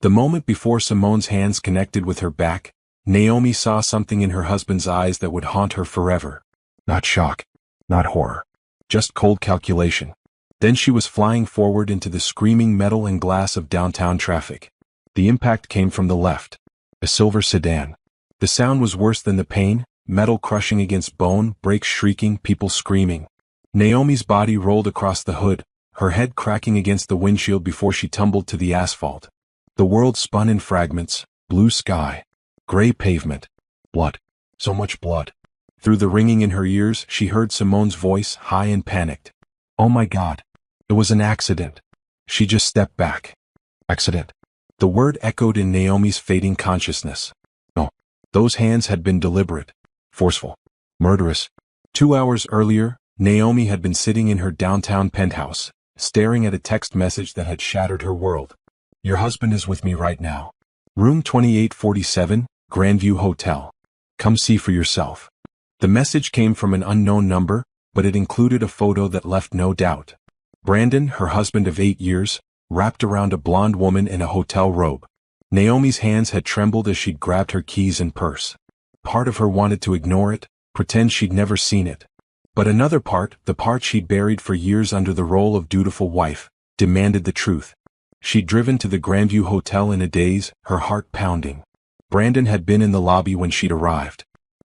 The moment before Simone's hands connected with her back, Naomi saw something in her husband's eyes that would haunt her forever. Not shock, not horror, just cold calculation. Then she was flying forward into the screaming metal and glass of downtown traffic. The impact came from the left. A silver sedan. The sound was worse than the pain, metal crushing against bone, brakes shrieking, people screaming. Naomi's body rolled across the hood, her head cracking against the windshield before she tumbled to the asphalt. The world spun in fragments, blue sky, gray pavement, blood, so much blood. Through the ringing in her ears, she heard Simone's voice, high and panicked. Oh my God. It was an accident. She just stepped back. Accident. The word echoed in Naomi's fading consciousness. No. Those hands had been deliberate, forceful, murderous. 2 hours earlier, Naomi had been sitting in her downtown penthouse, staring at a text message that had shattered her world. Your husband is with me right now. Room 2847, Grandview Hotel. Come see for yourself. The message came from an unknown number, but it included a photo that left no doubt. Brandon, her husband of 8 years, wrapped around a blonde woman in a hotel robe. Naomi's hands had trembled as she'd grabbed her keys and purse. Part of her wanted to ignore it, pretend she'd never seen it. But another part, the part she'd buried for years under the role of dutiful wife, demanded the truth. She'd driven to the Grandview Hotel in a daze, her heart pounding. Brandon had been in the lobby when she'd arrived.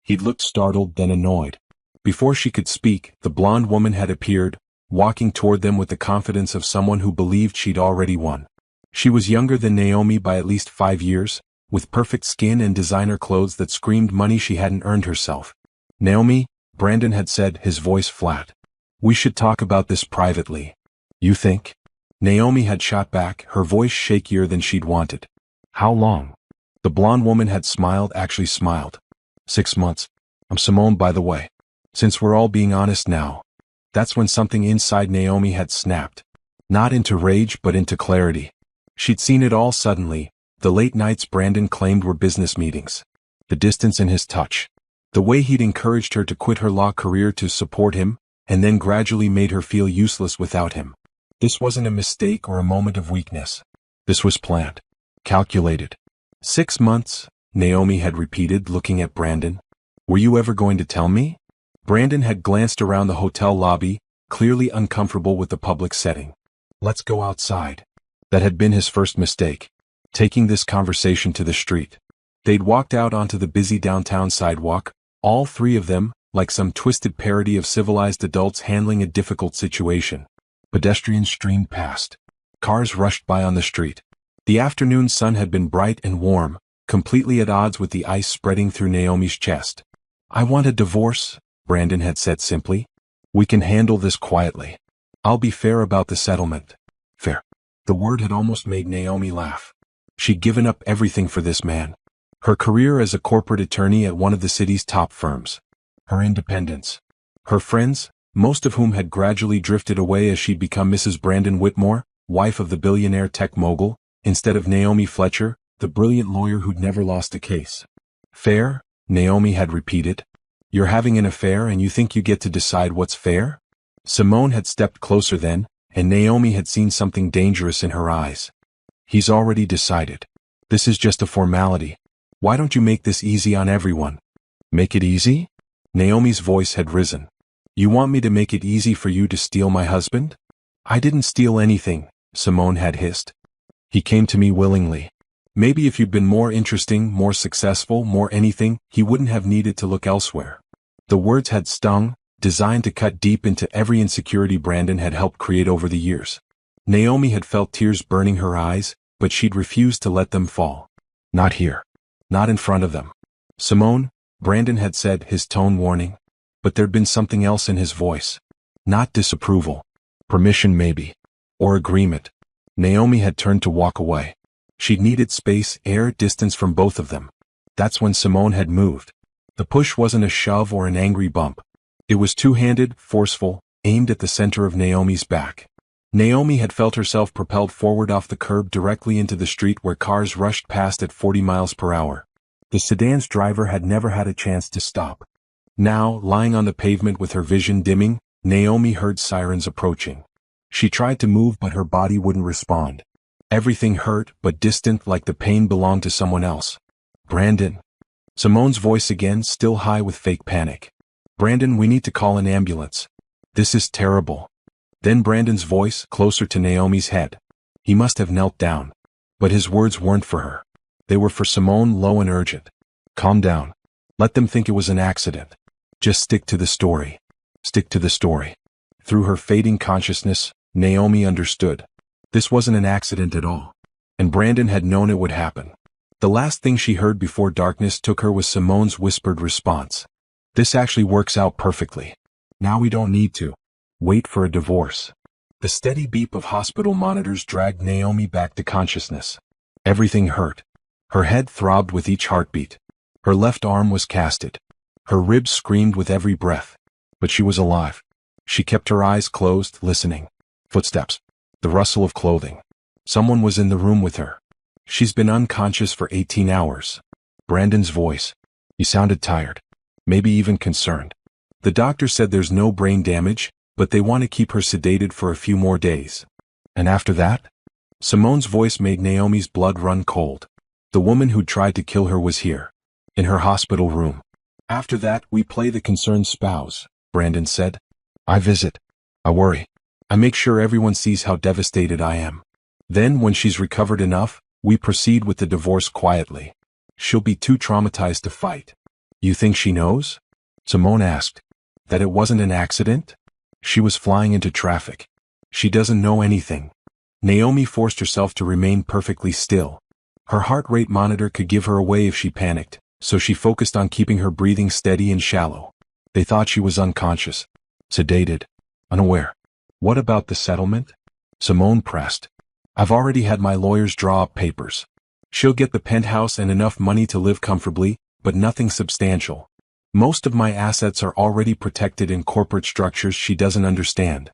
He'd looked startled, then annoyed. Before she could speak, the blonde woman had appeared, walking toward them with the confidence of someone who believed she'd already won. She was younger than Naomi by at least 5 years, with perfect skin and designer clothes that screamed money she hadn't earned herself. Naomi, Brandon had said, his voice flat. We should talk about this privately. You think? Naomi had shot back, her voice shakier than she'd wanted. How long? The blonde woman had smiled, actually smiled. 6 months. I'm Simone, by the way. Since we're all being honest now. That's when something inside Naomi had snapped. Not into rage, but into clarity. She'd seen it all suddenly, the late nights Brandon claimed were business meetings. The distance in his touch. The way he'd encouraged her to quit her law career to support him, and then gradually made her feel useless without him. This wasn't a mistake or a moment of weakness. This was planned. Calculated. 6 months, Naomi had repeated, looking at Brandon. Were you ever going to tell me? Brandon had glanced around the hotel lobby, clearly uncomfortable with the public setting. Let's go outside. That had been his first mistake. Taking this conversation to the street. They'd walked out onto the busy downtown sidewalk, all three of them, like some twisted parody of civilized adults handling a difficult situation. Pedestrians streamed past. Cars rushed by on the street. The afternoon sun had been bright and warm, completely at odds with the ice spreading through Naomi's chest. I want a divorce, Brandon had said simply. We can handle this quietly. I'll be fair about the settlement. Fair. The word had almost made Naomi laugh. She'd given up everything for this man. Her career as a corporate attorney at one of the city's top firms. Her independence. Her friends, most of whom had gradually drifted away as she'd become Mrs. Brandon Whitmore, wife of the billionaire tech mogul, instead of Naomi Fletcher, the brilliant lawyer who'd never lost a case. Fair, Naomi had repeated. You're having an affair and you think you get to decide what's fair? Simone had stepped closer then, and Naomi had seen something dangerous in her eyes. He's already decided. This is just a formality. Why don't you make this easy on everyone? Make it easy? Naomi's voice had risen. You want me to make it easy for you to steal my husband? I didn't steal anything, Simone had hissed. He came to me willingly. Maybe if you'd been more interesting, more successful, more anything, he wouldn't have needed to look elsewhere. The words had stung, designed to cut deep into every insecurity Brandon had helped create over the years. Naomi had felt tears burning her eyes, but she'd refused to let them fall. Not here. Not in front of them. Simone, Brandon had said, his tone warning. But there'd been something else in his voice. Not disapproval. Permission maybe. Or agreement. Naomi had turned to walk away. She'd needed space, air, distance from both of them. That's when Simone had moved. The push wasn't a shove or an angry bump. It was two-handed, forceful, aimed at the center of Naomi's back. Naomi had felt herself propelled forward off the curb directly into the street where cars rushed past at 40 miles per hour. The sedan's driver had never had a chance to stop. Now, lying on the pavement with her vision dimming, Naomi heard sirens approaching. She tried to move but her body wouldn't respond. Everything hurt but distant, like the pain belonged to someone else. Brandon. Simone's voice again, still high with fake panic. Brandon, we need to call an ambulance. This is terrible. Then Brandon's voice, closer to Naomi's head. He must have knelt down. But his words weren't for her. They were for Simone, low and urgent. Calm down. Let them think it was an accident. Just stick to the story. Stick to the story. Through her fading consciousness, Naomi understood. This wasn't an accident at all. And Brandon had known it would happen. The last thing she heard before darkness took her was Simone's whispered response. This actually works out perfectly. Now we don't need to wait for a divorce. The steady beep of hospital monitors dragged Naomi back to consciousness. Everything hurt. Her head throbbed with each heartbeat. Her left arm was casted. Her ribs screamed with every breath. But she was alive. She kept her eyes closed, listening. Footsteps. The rustle of clothing. Someone was in the room with her. She's been unconscious for 18 hours. Brandon's voice. He sounded tired. Maybe even concerned. The doctor said there's no brain damage, but they want to keep her sedated for a few more days. And after that? Simone's voice made Naomi's blood run cold. The woman who'd tried to kill her was here. In her hospital room. After that, we play the concerned spouse, Brandon said. I visit. I worry. I make sure everyone sees how devastated I am. Then, when she's recovered enough, we proceed with the divorce quietly. She'll be too traumatized to fight. You think she knows? Simone asked. That it wasn't an accident? She was flying into traffic. She doesn't know anything. Naomi forced herself to remain perfectly still. Her heart rate monitor could give her away if she panicked, so she focused on keeping her breathing steady and shallow. They thought she was unconscious, sedated, unaware. What about the settlement? Simone pressed. I've already had my lawyers draw up papers. She'll get the penthouse and enough money to live comfortably, but nothing substantial. Most of my assets are already protected in corporate structures she doesn't understand.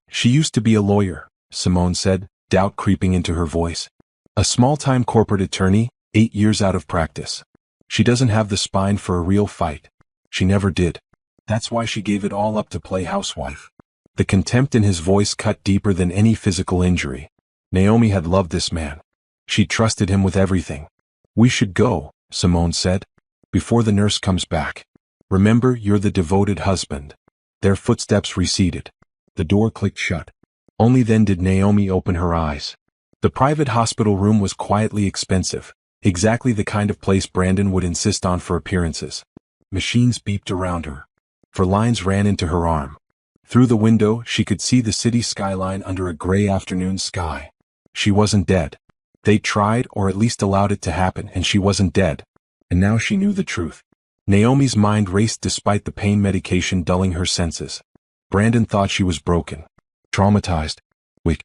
She used to be a lawyer, Simone said, doubt creeping into her voice. A small-time corporate attorney, 8 years out of practice. She doesn't have the spine for a real fight. She never did. That's why she gave it all up to play housewife. The contempt in his voice cut deeper than any physical injury. Naomi had loved this man. She trusted him with everything. We should go, Simone said, before the nurse comes back. Remember, you're the devoted husband. Their footsteps receded. The door clicked shut. Only then did Naomi open her eyes. The private hospital room was quietly expensive, exactly the kind of place Brandon would insist on for appearances. Machines beeped around her. For lines ran into her arm. Through the window, she could see the city skyline under a gray afternoon sky. She wasn't dead. They tried, or at least allowed it to happen, and she wasn't dead. And now she knew the truth. Naomi's mind raced despite the pain medication dulling her senses. Brandon thought she was broken. Traumatized. Weak.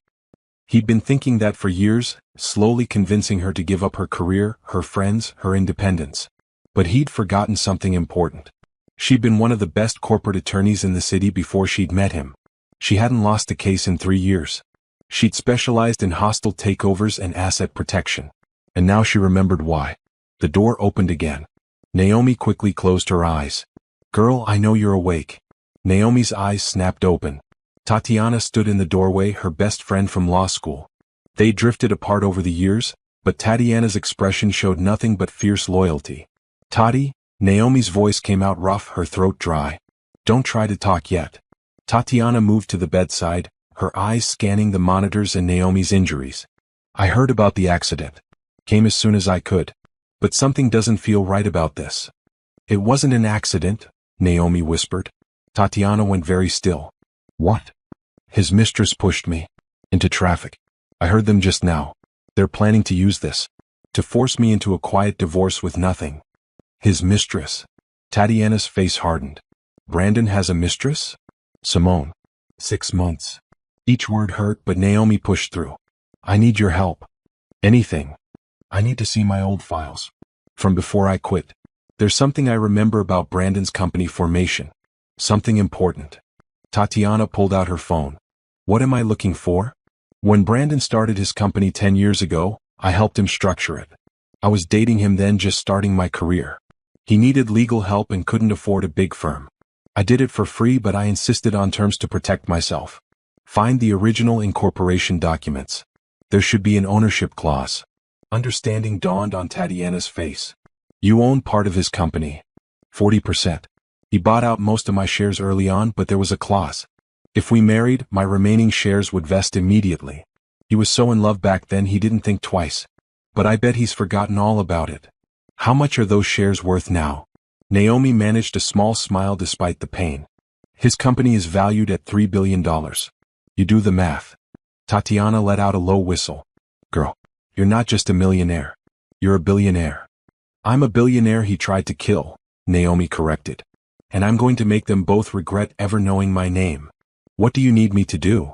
He'd been thinking that for years, slowly convincing her to give up her career, her friends, her independence. But he'd forgotten something important. She'd been one of the best corporate attorneys in the city before she'd met him. She hadn't lost a case in 3 years. She'd specialized in hostile takeovers and asset protection. And now she remembered why. The door opened again. Naomi quickly closed her eyes. Girl, I know you're awake. Naomi's eyes snapped open. Tatiana stood in the doorway, her best friend from law school. They drifted apart over the years, but Tatiana's expression showed nothing but fierce loyalty. Tati, Naomi's voice came out rough, her throat dry. Don't try to talk yet. Tatiana moved to the bedside, her eyes scanning the monitors and Naomi's injuries. I heard about the accident. Came as soon as I could. But something doesn't feel right about this. It wasn't an accident, Naomi whispered. Tatiana went very still. What? His mistress pushed me into traffic. I heard them just now. They're planning to use this to force me into a quiet divorce with nothing. His mistress. Tatiana's face hardened. Brandon has a mistress? Simone. 6 months. Each word hurt, but Naomi pushed through. I need your help. Anything. I need to see my old files. From before I quit. There's something I remember about Brandon's company formation. Something important. Tatiana pulled out her phone. What am I looking for? When Brandon started his company 10 years ago, I helped him structure it. I was dating him then, just starting my career. He needed legal help and couldn't afford a big firm. I did it for free, but I insisted on terms to protect myself. Find the original incorporation documents. There should be an ownership clause. Understanding dawned on Tatiana's face. You own part of his company. 40%. He bought out most of my shares early on, but there was a clause. If we married, my remaining shares would vest immediately. He was so in love back then he didn't think twice. But I bet he's forgotten all about it. How much are those shares worth now? Naomi managed a small smile despite the pain. His company is valued at $3 billion. You do the math. Tatiana let out a low whistle. Girl, you're not just a millionaire. You're a billionaire. I'm a billionaire he tried to kill, Naomi corrected. And I'm going to make them both regret ever knowing my name. What do you need me to do?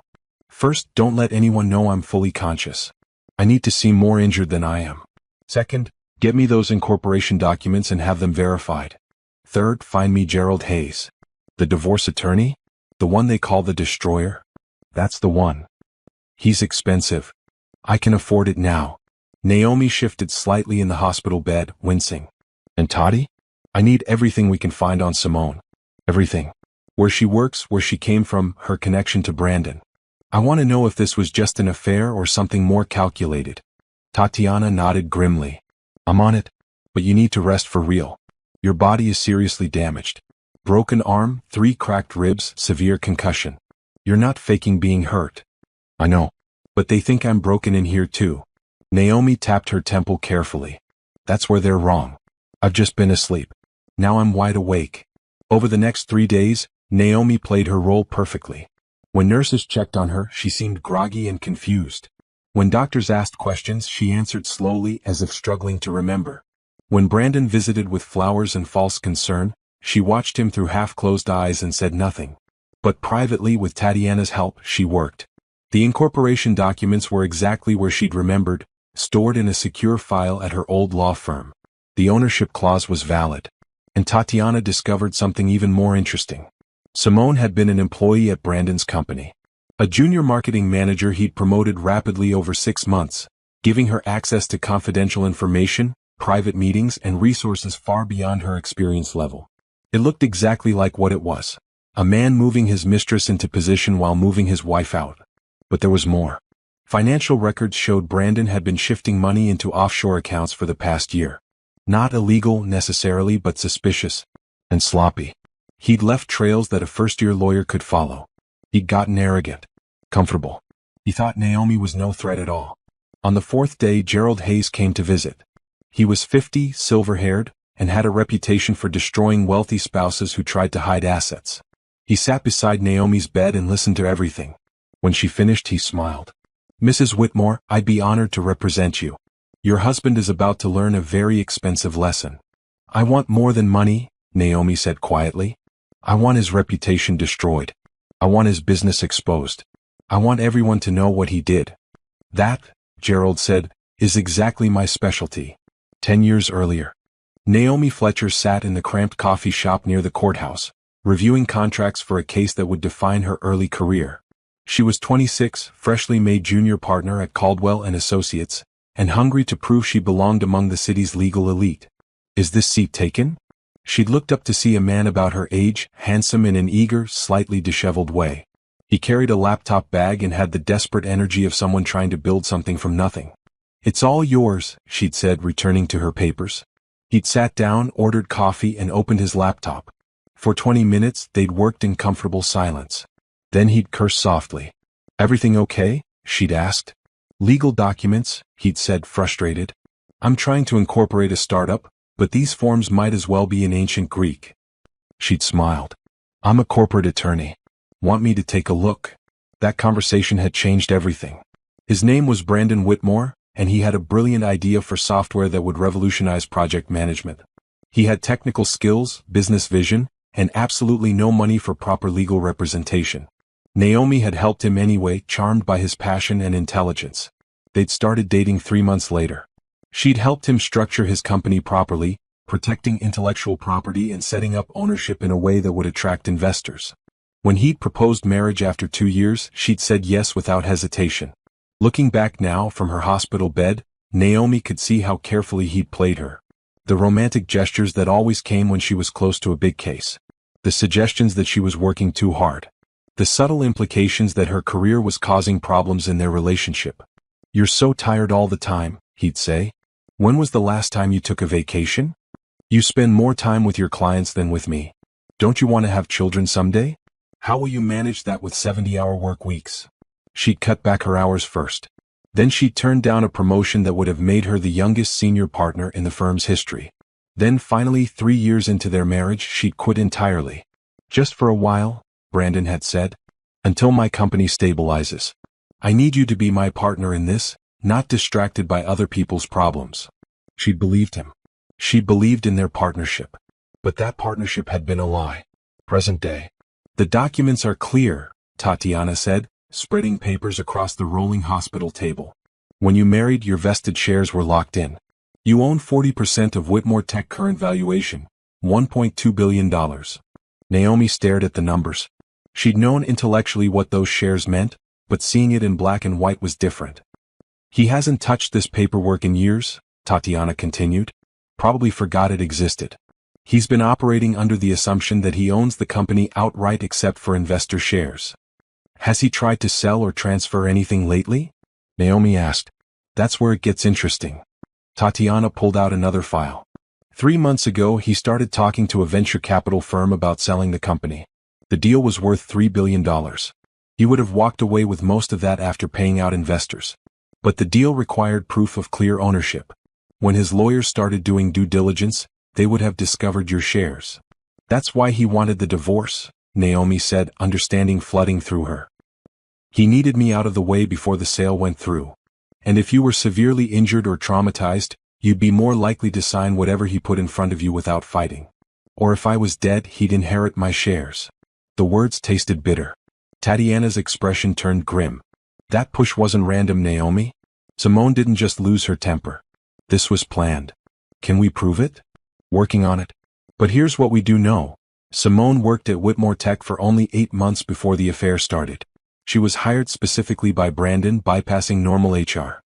First, don't let anyone know I'm fully conscious. I need to seem more injured than I am. Second, get me those incorporation documents and have them verified. Third, find me Gerald Hayes. The divorce attorney? The one they call the destroyer? That's the one. He's expensive. I can afford it now. Naomi shifted slightly in the hospital bed, wincing. And Toddy? I need everything we can find on Simone. Everything. Where she works, where she came from, her connection to Brandon. I want to know if this was just an affair or something more calculated. Tatiana nodded grimly. I'm on it, but you need to rest for real. Your body is seriously damaged. Broken arm, 3 cracked ribs, severe concussion. You're not faking being hurt. I know. But they think I'm broken in here too. Naomi tapped her temple carefully. That's where they're wrong. I've just been asleep. Now I'm wide awake. Over the next 3 days, Naomi played her role perfectly. When nurses checked on her, she seemed groggy and confused. When doctors asked questions, she answered slowly as if struggling to remember. When Brandon visited with flowers and false concern, she watched him through half-closed eyes and said nothing. But privately, with Tatiana's help, she worked. The incorporation documents were exactly where she'd remembered, stored in a secure file at her old law firm. The ownership clause was valid. And Tatiana discovered something even more interesting. Simone had been an employee at Brandon's company. A junior marketing manager he'd promoted rapidly over 6 months, giving her access to confidential information, private meetings, and resources far beyond her experience level. It looked exactly like what it was. A man moving his mistress into position while moving his wife out. But there was more. Financial records showed Brandon had been shifting money into offshore accounts for the past year. Not illegal necessarily, but suspicious. And sloppy. He'd left trails that a first-year lawyer could follow. He'd gotten arrogant. Comfortable. He thought Naomi was no threat at all. On the 4th day, Gerald Hayes came to visit. He was 50, silver-haired, and had a reputation for destroying wealthy spouses who tried to hide assets. He sat beside Naomi's bed and listened to everything. When she finished, he smiled. Mrs. Whitmore, I'd be honored to represent you. Your husband is about to learn a very expensive lesson. I want more than money, Naomi said quietly. I want his reputation destroyed. I want his business exposed. I want everyone to know what he did. That, Gerald said, is exactly my specialty. 10 years earlier. Naomi Fletcher sat in the cramped coffee shop near the courthouse, reviewing contracts for a case that would define her early career. She was 26, freshly made junior partner at Caldwell & Associates, and hungry to prove she belonged among the city's legal elite. Is this seat taken? She'd looked up to see a man about her age, handsome in an eager, slightly disheveled way. He carried a laptop bag and had the desperate energy of someone trying to build something from nothing. It's all yours, she'd said, returning to her papers. He'd sat down, ordered coffee, and opened his laptop. For 20 minutes, they'd worked in comfortable silence. Then he'd cursed softly. Everything okay? She'd asked. Legal documents, he'd said, frustrated. I'm trying to incorporate a startup, but these forms might as well be in ancient Greek. She'd smiled. I'm a corporate attorney. Want me to take a look? That conversation had changed everything. His name was Brandon Whitmore, and he had a brilliant idea for software that would revolutionize project management. He had technical skills, business vision, and absolutely no money for proper legal representation. Naomi had helped him anyway, charmed by his passion and intelligence. They'd started dating 3 months later. She'd helped him structure his company properly, protecting intellectual property and setting up ownership in a way that would attract investors. When he'd proposed marriage after 2 years, she'd said yes without hesitation. Looking back now from her hospital bed, Naomi could see how carefully he'd played her. The romantic gestures that always came when she was close to a big case. The suggestions that she was working too hard. The subtle implications that her career was causing problems in their relationship. "You're so tired all the time," he'd say. "When was the last time you took a vacation? You spend more time with your clients than with me. Don't you want to have children someday? How will you manage that with 70-hour work weeks?" She'd cut back her hours first. Then she'd turn down a promotion that would have made her the youngest senior partner in the firm's history. Then finally, 3 years into their marriage, she'd quit entirely. "Just for a while," Brandon had said, "until my company stabilizes. I need you to be my partner in this, not distracted by other people's problems." She'd believed him. She believed in their partnership. But that partnership had been a lie. Present day. "The documents are clear," Tatiana said, spreading papers across the rolling hospital table. "When you married, your vested shares were locked in. You own 40% of Whitmore Tech current valuation, $1.2 billion. Naomi stared at the numbers. She'd known intellectually what those shares meant, but seeing it in black and white was different. "He hasn't touched this paperwork in years," Tatiana continued. "Probably forgot it existed. He's been operating under the assumption that he owns the company outright except for investor shares." "Has he tried to sell or transfer anything lately?" Naomi asked. "That's where it gets interesting." Tatiana pulled out another file. 3 months ago, he started talking to a venture capital firm about selling the company. The deal was worth $3 billion. He would have walked away with most of that after paying out investors. But the deal required proof of clear ownership. When his lawyers started doing due diligence, they would have discovered your shares. "That's why he wanted the divorce," Naomi said, understanding flooding through her. "He needed me out of the way before the sale went through. And if you were severely injured or traumatized, you'd be more likely to sign whatever he put in front of you without fighting. Or if I was dead, he'd inherit my shares." The words tasted bitter. Tatiana's expression turned grim. "That push wasn't random, Naomi. Simone didn't just lose her temper. This was planned. Can we prove it?" "Working on it. But here's what we do know. Simone worked at Whitmore Tech for only 8 months before the affair started. She was hired specifically by Brandon, bypassing normal HR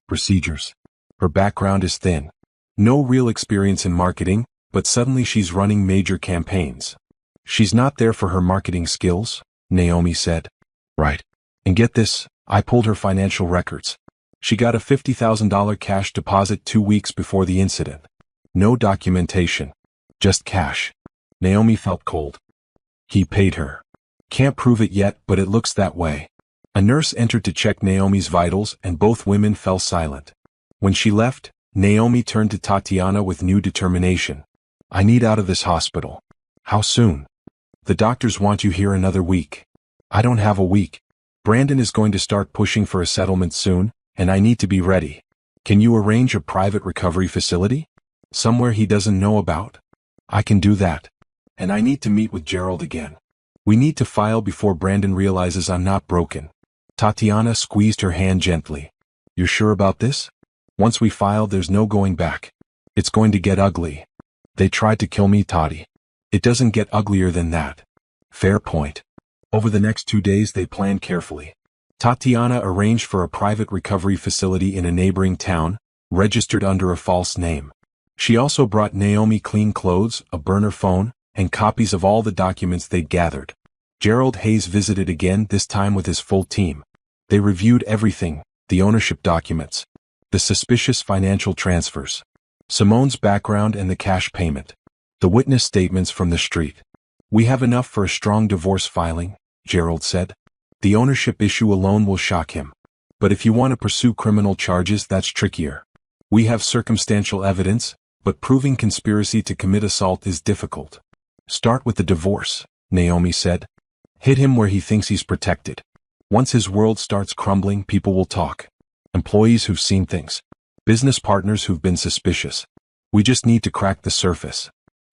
procedures. Her background is thin. No real experience in marketing, but suddenly she's running major campaigns. She's not there for her marketing skills," Naomi said. "Right. And get this, I pulled her financial records. She got a $50,000 cash deposit 2 weeks before the incident. No documentation. Just cash." Naomi felt cold. "He paid her. Can't prove it yet, but it looks that way." A nurse entered to check Naomi's vitals, and both women fell silent. When she left, Naomi turned to Tatiana with new determination. "I need out of this hospital." "How soon?" "The doctors want you here another week." "I don't have a week. Brandon is going to start pushing for a settlement soon, and I need to be ready. Can you arrange a private recovery facility? Somewhere he doesn't know about?" "I can do that. And I need to meet with Gerald again. We need to file before Brandon realizes I'm not broken." Tatiana squeezed her hand gently. "You're sure about this? Once we file, there's no going back. It's going to get ugly. They tried to kill me, Tati. It doesn't get uglier than that." "Fair point." Over the next 2 days they planned carefully. Tatiana arranged for a private recovery facility in a neighboring town, registered under a false name. She also brought Naomi clean clothes, a burner phone, and copies of all the documents they'd gathered. Gerald Hayes visited again, this time with his full team. They reviewed everything: the ownership documents, the suspicious financial transfers, Simone's background and the cash payment, the witness statements from the street. "We have enough for a strong divorce filing," Gerald said. "The ownership issue alone will shock him. But if you want to pursue criminal charges, that's trickier. We have circumstantial evidence, but proving conspiracy to commit assault is difficult." "Start with the divorce," Naomi said. "Hit him where he thinks he's protected. Once his world starts crumbling, people will talk. Employees who've seen things. Business partners who've been suspicious. We just need to crack the surface."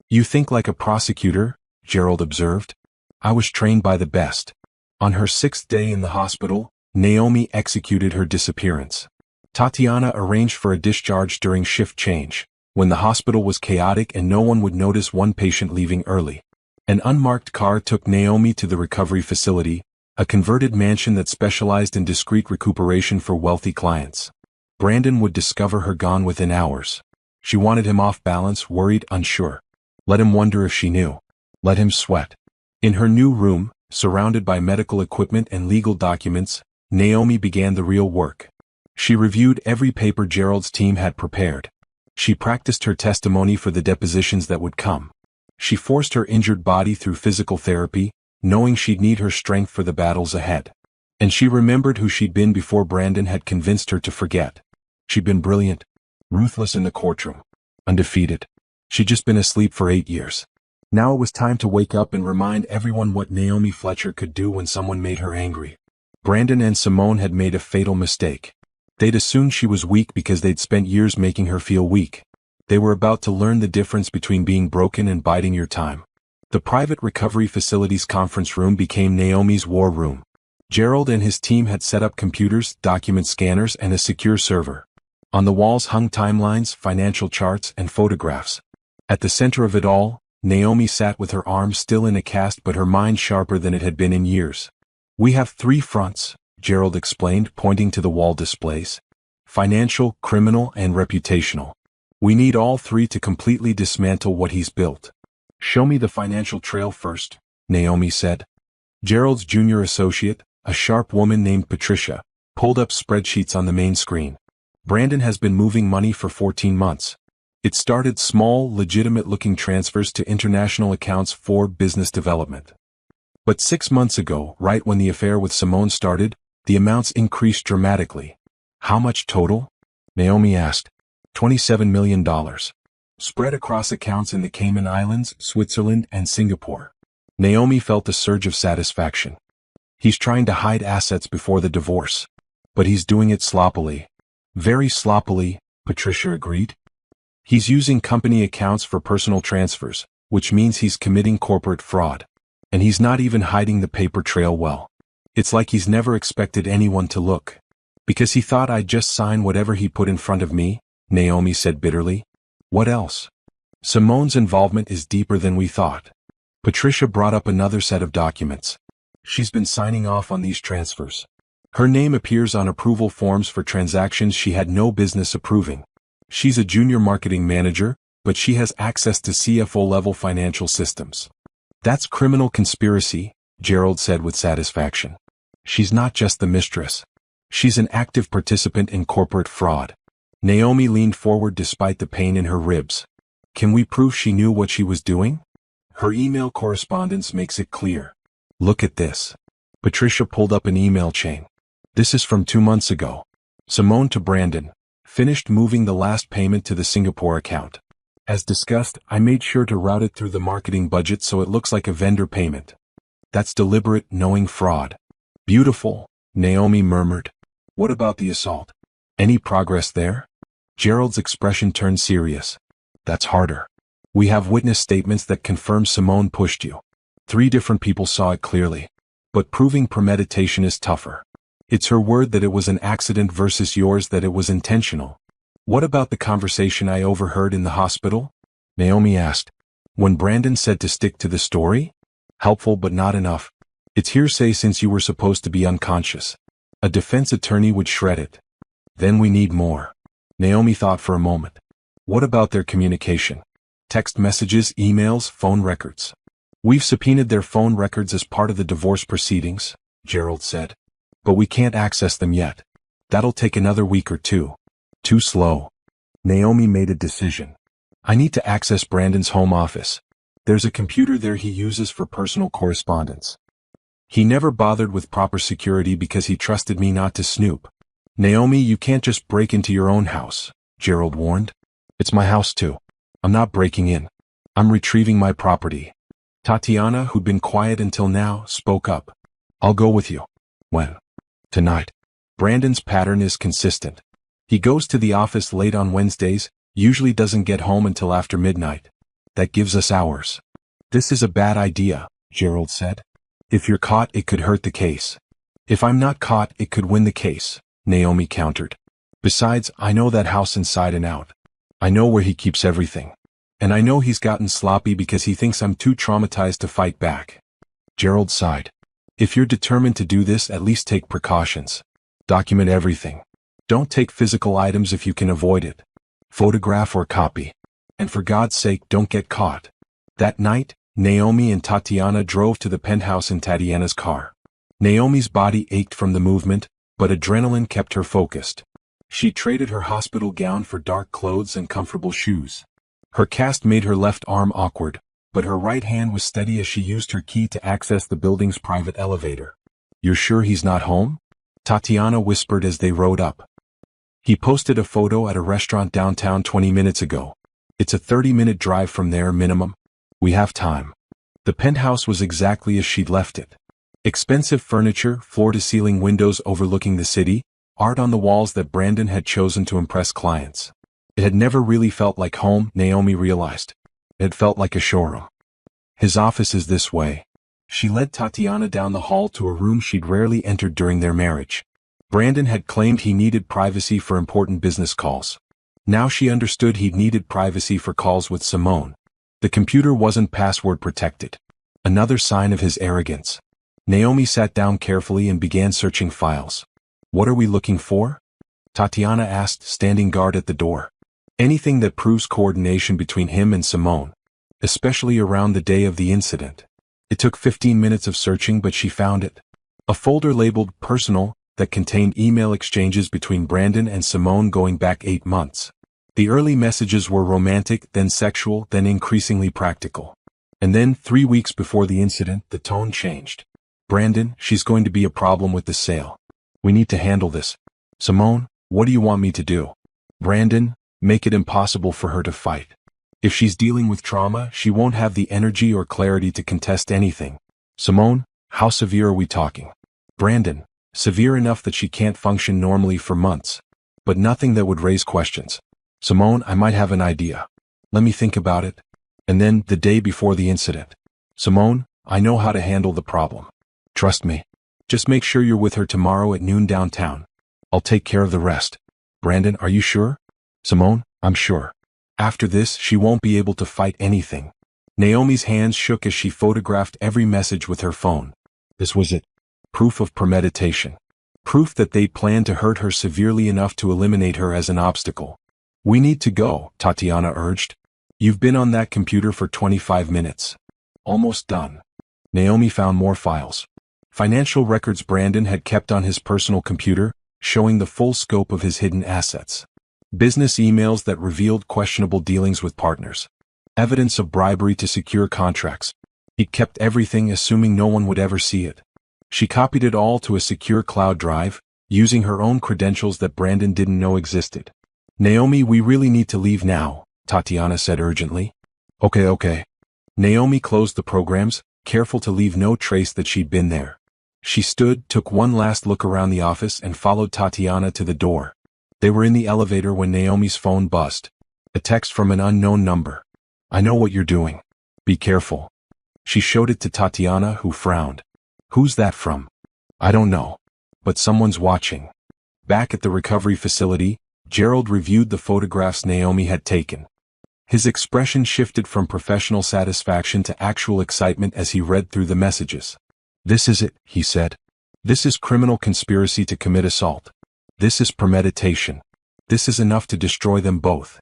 "You think like a prosecutor," Gerald observed. "I was trained by the best." On her 6th day in the hospital, Naomi executed her disappearance. Tatiana arranged for a discharge during shift change, when the hospital was chaotic and no one would notice one patient leaving early. An unmarked car took Naomi to the recovery facility, a converted mansion that specialized in discreet recuperation for wealthy clients. Brandon would discover her gone within hours. She wanted him off balance, worried, unsure. Let him wonder if she knew. Let him sweat. In her new room, surrounded by medical equipment and legal documents, Naomi began the real work. She reviewed every paper Gerald's team had prepared. She practiced her testimony for the depositions that would come. She forced her injured body through physical therapy, knowing she'd need her strength for the battles ahead. And she remembered who she'd been before Brandon had convinced her to forget. She'd been brilliant, ruthless in the courtroom, undefeated. She'd just been asleep for 8 years. Now it was time to wake up and remind everyone what Naomi Fletcher could do when someone made her angry. Brandon and Simone had made a fatal mistake. They'd assumed she was weak because they'd spent years making her feel weak. They were about to learn the difference between being broken and biding your time. The private recovery facility's conference room became Naomi's war room. Gerald and his team had set up computers, document scanners, and a secure server. On the walls hung timelines, financial charts, and photographs. At the center of it all, Naomi sat with her arms still in a cast but her mind sharper than it had been in years. "We have 3 fronts," Gerald explained, pointing to the wall displays. "Financial, criminal, and reputational. We need all 3 to completely dismantle what he's built." "Show me the financial trail first," Naomi said. Gerald's junior associate, a sharp woman named Patricia, pulled up spreadsheets on the main screen. "Brandon has been moving money for 14 months. It started small, legitimate-looking transfers to international accounts for business development. But 6 months ago, right when the affair with Simone started, the amounts increased dramatically." "How much total?" Naomi asked. $27 million. Spread across accounts in the Cayman Islands, Switzerland, and Singapore. Naomi felt a surge of satisfaction. "He's trying to hide assets before the divorce. But he's doing it sloppily." "Very sloppily," Patricia agreed. "He's using company accounts for personal transfers, which means he's committing corporate fraud. And he's not even hiding the paper trail well. It's like he's never expected anyone to look. Because he thought I'd just sign whatever he put in front of me," Naomi said bitterly. "What else?" "Simone's involvement is deeper than we thought." Patricia brought up another set of documents. "She's been signing off on these transfers. Her name appears on approval forms for transactions she had no business approving. She's a junior marketing manager, but she has access to CFO-level financial systems." "That's criminal conspiracy," Gerald said with satisfaction. "She's not just the mistress. She's an active participant in corporate fraud." Naomi leaned forward despite the pain in her ribs. "Can we prove she knew what she was doing?" "Her email correspondence makes it clear. Look at this." Patricia pulled up an email chain. "This is from 2 months ago. Simone to Brandon. Finished moving the last payment to the Singapore account. As discussed, I made sure to route it through the marketing budget so it looks like a vendor payment. That's deliberate, knowing fraud." "Beautiful," Naomi murmured. "What about the assault? Any progress there?" Gerald's expression turned serious. "That's harder. We have witness statements that confirm Simone pushed you. 3 different people saw it clearly. But proving premeditation is tougher. It's her word that it was an accident versus yours that it was intentional." "What about the conversation I overheard in the hospital?" Naomi asked. "When Brandon said to stick to the story?" "Helpful but not enough. It's hearsay since you were supposed to be unconscious. A defense attorney would shred it." "Then we need more." Naomi thought for a moment. "What about their communication? Text messages, emails, phone records?" "We've subpoenaed their phone records as part of the divorce proceedings," Gerald said. "But we can't access them yet. That'll take another week or 2. Too slow." Naomi made a decision. "I need to access Brandon's home office. There's a computer there he uses for personal correspondence. He never bothered with proper security because he trusted me not to snoop." "Naomi, you can't just break into your own house," Gerald warned. "It's my house too. I'm not breaking in. I'm retrieving my property." Tatiana, who'd been quiet until now, spoke up. "I'll go with you." "When?" "Tonight. Brandon's pattern is consistent. He goes to the office late on Wednesdays, usually doesn't get home until after midnight. That gives us hours." "This is a bad idea," Gerald said. "If you're caught, it could hurt the case." "If I'm not caught, it could win the case," Naomi countered. "Besides, I know that house inside and out. I know where he keeps everything. And I know he's gotten sloppy because he thinks I'm too traumatized to fight back." Gerald sighed. "If you're determined to do this, at least take precautions. Document everything. Don't take physical items if you can avoid it. Photograph or copy. And for God's sake, don't get caught." That night, Naomi and Tatiana drove to the penthouse in Tatiana's car. Naomi's body ached from the movement, but adrenaline kept her focused. She traded her hospital gown for dark clothes and comfortable shoes. Her cast made her left arm awkward, but her right hand was steady as she used her key to access the building's private elevator. "You're sure he's not home?" Tatiana whispered as they rode up. "He posted a photo at a restaurant downtown 20 minutes ago. It's a 30-minute drive from there minimum. We have time." The penthouse was exactly as she'd left it. Expensive furniture, floor-to-ceiling windows overlooking the city, art on the walls that Brandon had chosen to impress clients. It had never really felt like home, Naomi realized. It had felt like a showroom. "His office is this way." She led Tatiana down the hall to a room she'd rarely entered during their marriage. Brandon had claimed he needed privacy for important business calls. Now she understood he'd needed privacy for calls with Simone. The computer wasn't password protected. Another sign of his arrogance. Naomi sat down carefully and began searching files. "What are we looking for?" Tatiana asked, standing guard at the door. "Anything that proves coordination between him and Simone, especially around the day of the incident." It took 15 minutes of searching, but she found it. A folder labeled Personal that contained email exchanges between Brandon and Simone going back 8 months. The early messages were romantic, then sexual, then increasingly practical. And then, 3 weeks before the incident, the tone changed. "Brandon, she's going to be a problem with the sale. We need to handle this." "Simone, what do you want me to do?" "Brandon, make it impossible for her to fight. If she's dealing with trauma, she won't have the energy or clarity to contest anything." "Simone, how severe are we talking?" "Brandon, severe enough that she can't function normally for months. But nothing that would raise questions." "Simone, I might have an idea. Let me think about it." And then, the day before the incident. "Simone, I know how to handle the problem. Trust me. Just make sure you're with her tomorrow at noon downtown. I'll take care of the rest." "Brandon, are you sure?" "Simone, I'm sure. After this, she won't be able to fight anything." Naomi's hands shook as she photographed every message with her phone. This was it. Proof of premeditation. Proof that they'd planned to hurt her severely enough to eliminate her as an obstacle. "We need to go," Tatiana urged. "You've been on that computer for 25 minutes. Almost done." Naomi found more files. Financial records Brandon had kept on his personal computer, showing the full scope of his hidden assets. Business emails that revealed questionable dealings with partners. Evidence of bribery to secure contracts. He'd kept everything, assuming no one would ever see it. She copied it all to a secure cloud drive, using her own credentials that Brandon didn't know existed. "Naomi, we really need to leave now," Tatiana said urgently. Okay. Naomi closed the programs, careful to leave no trace that she'd been there. She stood, took one last look around the office and followed Tatiana to the door. They were in the elevator when Naomi's phone buzzed. A text from an unknown number. "I know what you're doing. Be careful." She showed it to Tatiana, who frowned. "Who's that from?" "I don't know. But someone's watching." Back at the recovery facility, Gerald reviewed the photographs Naomi had taken. His expression shifted from professional satisfaction to actual excitement as he read through the messages. "This is it," he said. "This is criminal conspiracy to commit assault. This is premeditation. This is enough to destroy them both."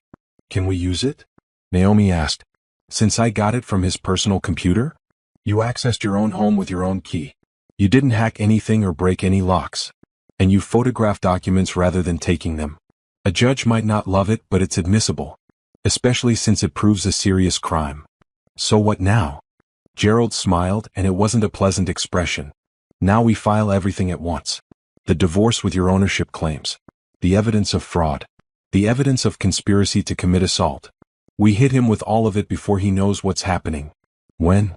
"Can we use it?" Naomi asked. "Since I got it from his personal computer? You accessed your own home with your own key. You didn't hack anything or break any locks. And you photographed documents rather than taking them. A judge might not love it, but it's admissible. Especially since it proves a serious crime. So what now?" Gerald smiled, and it wasn't a pleasant expression. "Now we file everything at once. The divorce with your ownership claims. The evidence of fraud. The evidence of conspiracy to commit assault. We hit him with all of it before he knows what's happening." "When?"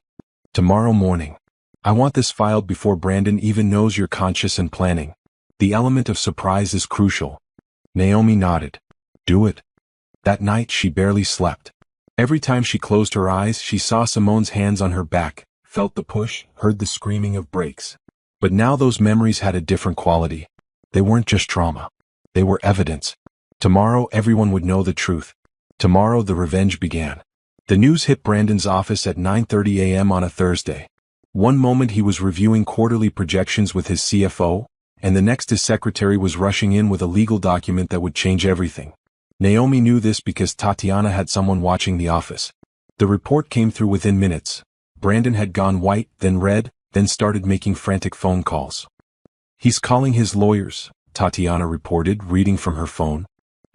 "Tomorrow morning. I want this filed before Brandon even knows you're conscious and planning. The element of surprise is crucial." Naomi nodded. "Do it." That night she barely slept. Every time she closed her eyes, she saw Simone's hands on her back, felt the push, heard the screaming of brakes. But now those memories had a different quality. They weren't just trauma. They were evidence. Tomorrow everyone would know the truth. Tomorrow the revenge began. The news hit Brandon's office at 9:30 a.m. on a Thursday. One moment he was reviewing quarterly projections with his CFO, and the next his secretary was rushing in with a legal document that would change everything. Naomi knew this because Tatiana had someone watching the office. The report came through within minutes. Brandon had gone white, then red, then started making frantic phone calls. "He's calling his lawyers. Tatiana reported, reading from her phone.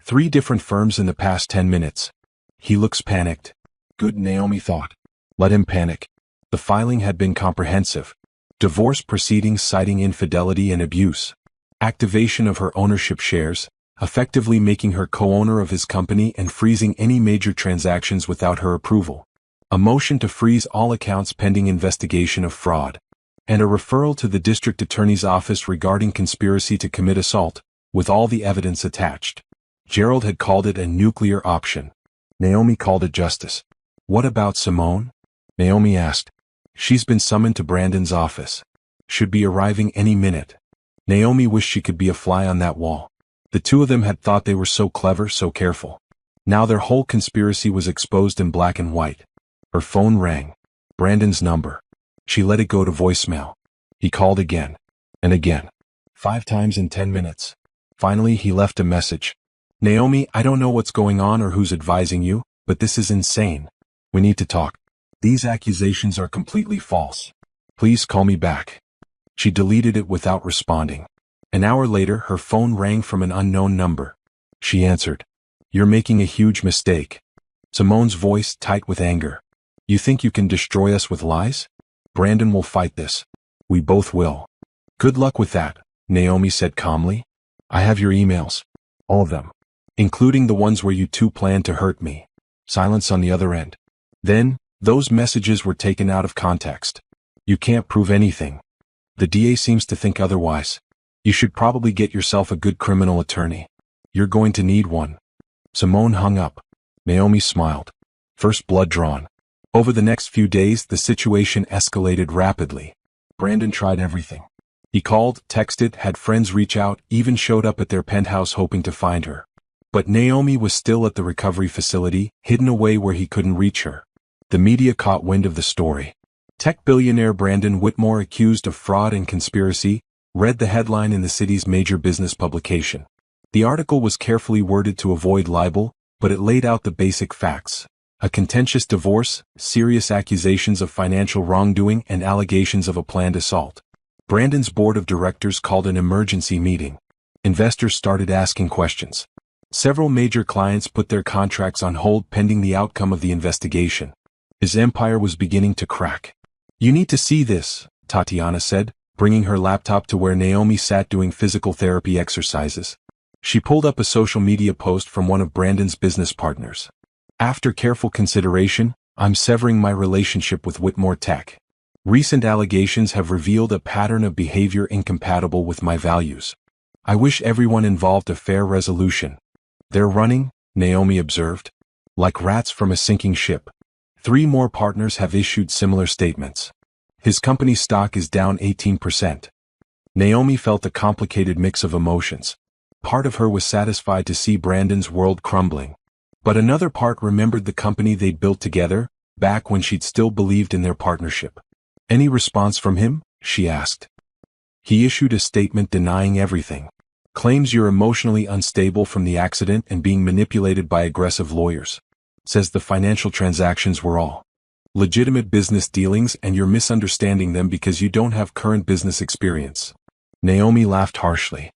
3 different firms in the past 10 minutes. He looks panicked. Good, Naomi thought. Let him panic. The filing had been comprehensive. Divorce proceedings citing infidelity and abuse. Activation of her ownership shares, effectively making her co-owner of his company and freezing any major transactions without her approval. A motion to freeze all accounts pending investigation of fraud. And a referral to the district attorney's office regarding conspiracy to commit assault, with all the evidence attached. Gerald had called it a nuclear option. Naomi called it justice. What about Simone? Naomi asked. She's been summoned to Brandon's office. Should be arriving any minute. Naomi wished she could be a fly on that wall. The two of them had thought they were so clever, so careful. Now their whole conspiracy was exposed in black and white. Her phone rang. Brandon's number. She let it go to voicemail. He called again. And again. 5 times in 10 minutes. Finally, he left a message. Naomi, I don't know what's going on or who's advising you, but this is insane. We need to talk. These accusations are completely false. Please call me back. She deleted it without responding. An hour later, her phone rang from an unknown number. She answered. You're making a huge mistake. Simone's voice tight with anger. You think you can destroy us with lies? Brandon will fight this. We both will. Good luck with that, Naomi said calmly. I have your emails. All of them. Including the ones where you two planned to hurt me. Silence on the other end. Then, those messages were taken out of context. You can't prove anything. The DA seems to think otherwise. You should probably get yourself a good criminal attorney. You're going to need one. Simone hung up. Naomi smiled. First blood drawn. Over the next few days, the situation escalated rapidly. Brandon tried everything. He called, texted, had friends reach out, even showed up at their penthouse hoping to find her. But Naomi was still at the recovery facility, hidden away where he couldn't reach her. The media caught wind of the story. Tech billionaire Brandon Whitmore accused of fraud and conspiracy, read the headline in the city's major business publication. The article was carefully worded to avoid libel, but it laid out the basic facts. A contentious divorce, serious accusations of financial wrongdoing and allegations of a planned assault. Brandon's board of directors called an emergency meeting. Investors started asking questions. Several major clients put their contracts on hold pending the outcome of the investigation. His empire was beginning to crack. You need to see this, Tatiana said, bringing her laptop to where Naomi sat doing physical therapy exercises. She pulled up a social media post from one of Brandon's business partners. After careful consideration, I'm severing my relationship with Whitmore Tech. Recent allegations have revealed a pattern of behavior incompatible with my values. I wish everyone involved a fair resolution. They're running, Naomi observed, like rats from a sinking ship. 3 more partners have issued similar statements. His company's stock is down 18%. Naomi felt a complicated mix of emotions. Part of her was satisfied to see Brandon's world crumbling. But another part remembered the company they'd built together, back when she'd still believed in their partnership. Any response from him? She asked. He issued a statement denying everything. Claims you're emotionally unstable from the accident and being manipulated by aggressive lawyers. Says the financial transactions were all legitimate business dealings and you're misunderstanding them because you don't have current business experience. Naomi laughed harshly.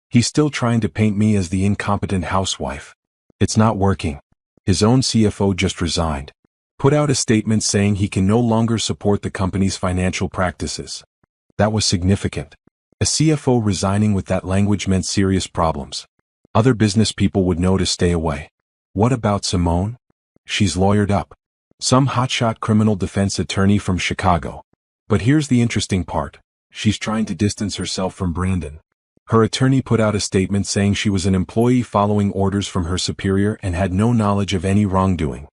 He's still trying to paint me as the incompetent housewife. It's not working. His own CFO just resigned. Put out a statement saying he can no longer support the company's financial practices. That was significant. A CFO resigning with that language meant serious problems. Other business people would know to stay away. What about Simone? She's lawyered up. Some hotshot criminal defense attorney from Chicago. But here's the interesting part. She's trying to distance herself from Brandon. Her attorney put out a statement saying she was an employee following orders from her superior and had no knowledge of any wrongdoing.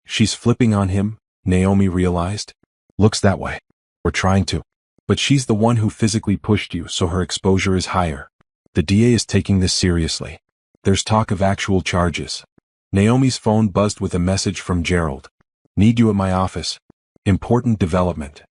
She's flipping on him, Naomi realized. Looks that way. We're trying to. But she's the one who physically pushed you, so her exposure is higher. The DA is taking this seriously. There's talk of actual charges. Naomi's phone buzzed with a message from Gerald. Need you at my office. Important development.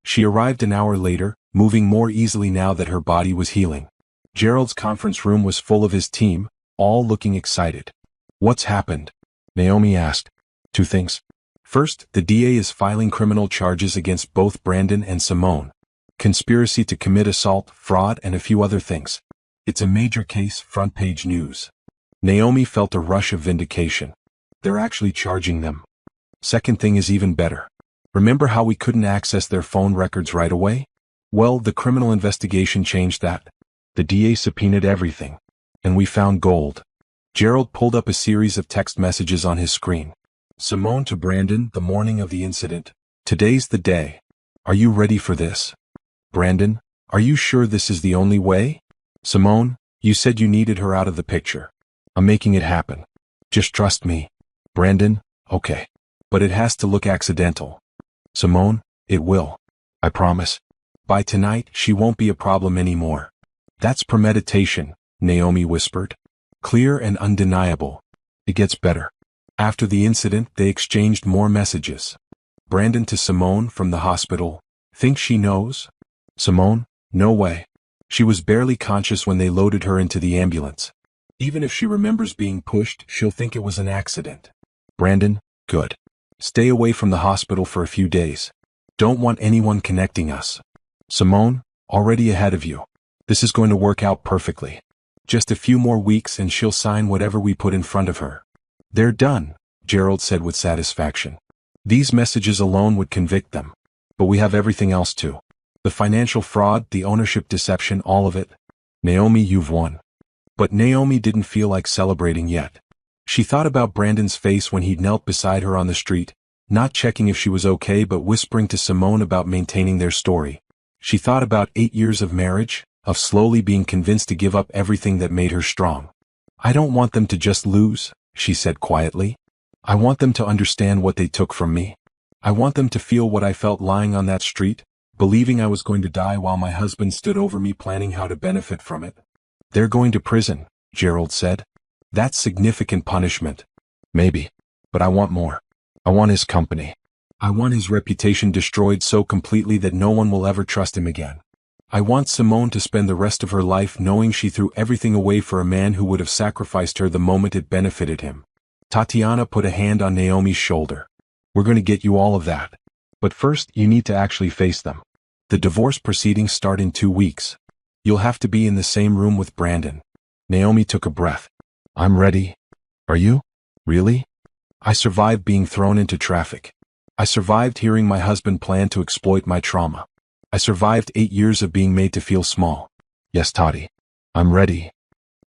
She arrived an hour later, moving more easily now that her body was healing. Gerald's conference room was full of his team, all looking excited. What's happened? Naomi asked. 2 things. First, the DA is filing criminal charges against both Brandon and Simone. Conspiracy to commit assault, fraud, and a few other things. It's a major case, front page news. Naomi felt a rush of vindication. They're actually charging them. Second thing is even better. Remember how we couldn't access their phone records right away? Well, the criminal investigation changed that. The DA subpoenaed everything. And we found gold. Gerald pulled up a series of text messages on his screen. Simone to Brandon, the morning of the incident. Today's the day. Are you ready for this? Brandon, are you sure this is the only way? Simone, you said you needed her out of the picture. I'm making it happen. Just trust me. Brandon, okay. But it has to look accidental. Simone, it will. I promise. By tonight, she won't be a problem anymore. That's premeditation, Naomi whispered. Clear and undeniable. It gets better. After the incident, they exchanged more messages. Brandon to Simone from the hospital. Think she knows? Simone, no way. She was barely conscious when they loaded her into the ambulance. Even if she remembers being pushed, she'll think it was an accident. Brandon, good. Stay away from the hospital for a few days. Don't want anyone connecting us. Simone, already ahead of you. This is going to work out perfectly. Just a few more weeks and she'll sign whatever we put in front of her. They're done, Gerald said with satisfaction. These messages alone would convict them. But we have everything else too. The financial fraud, the ownership deception, all of it. Naomi, you've won. But Naomi didn't feel like celebrating yet. She thought about Brandon's face when he'd knelt beside her on the street, not checking if she was okay but whispering to Simone about maintaining their story. She thought about 8 years of marriage, of slowly being convinced to give up everything that made her strong. I don't want them to just lose, she said quietly. I want them to understand what they took from me. I want them to feel what I felt lying on that street, believing I was going to die while my husband stood over me planning how to benefit from it. They're going to prison, Gerald said. That's significant punishment. Maybe. But I want more. I want his company. I want his reputation destroyed so completely that no one will ever trust him again. I want Simone to spend the rest of her life knowing she threw everything away for a man who would have sacrificed her the moment it benefited him. Tatiana put a hand on Naomi's shoulder. We're going to get you all of that. But first, you need to actually face them. The divorce proceedings start in 2 weeks. You'll have to be in the same room with Brandon. Naomi took a breath. I'm ready. Are you? Really? I survived being thrown into traffic. I survived hearing my husband plan to exploit my trauma. I survived 8 years of being made to feel small. Yes, Tati. I'm ready.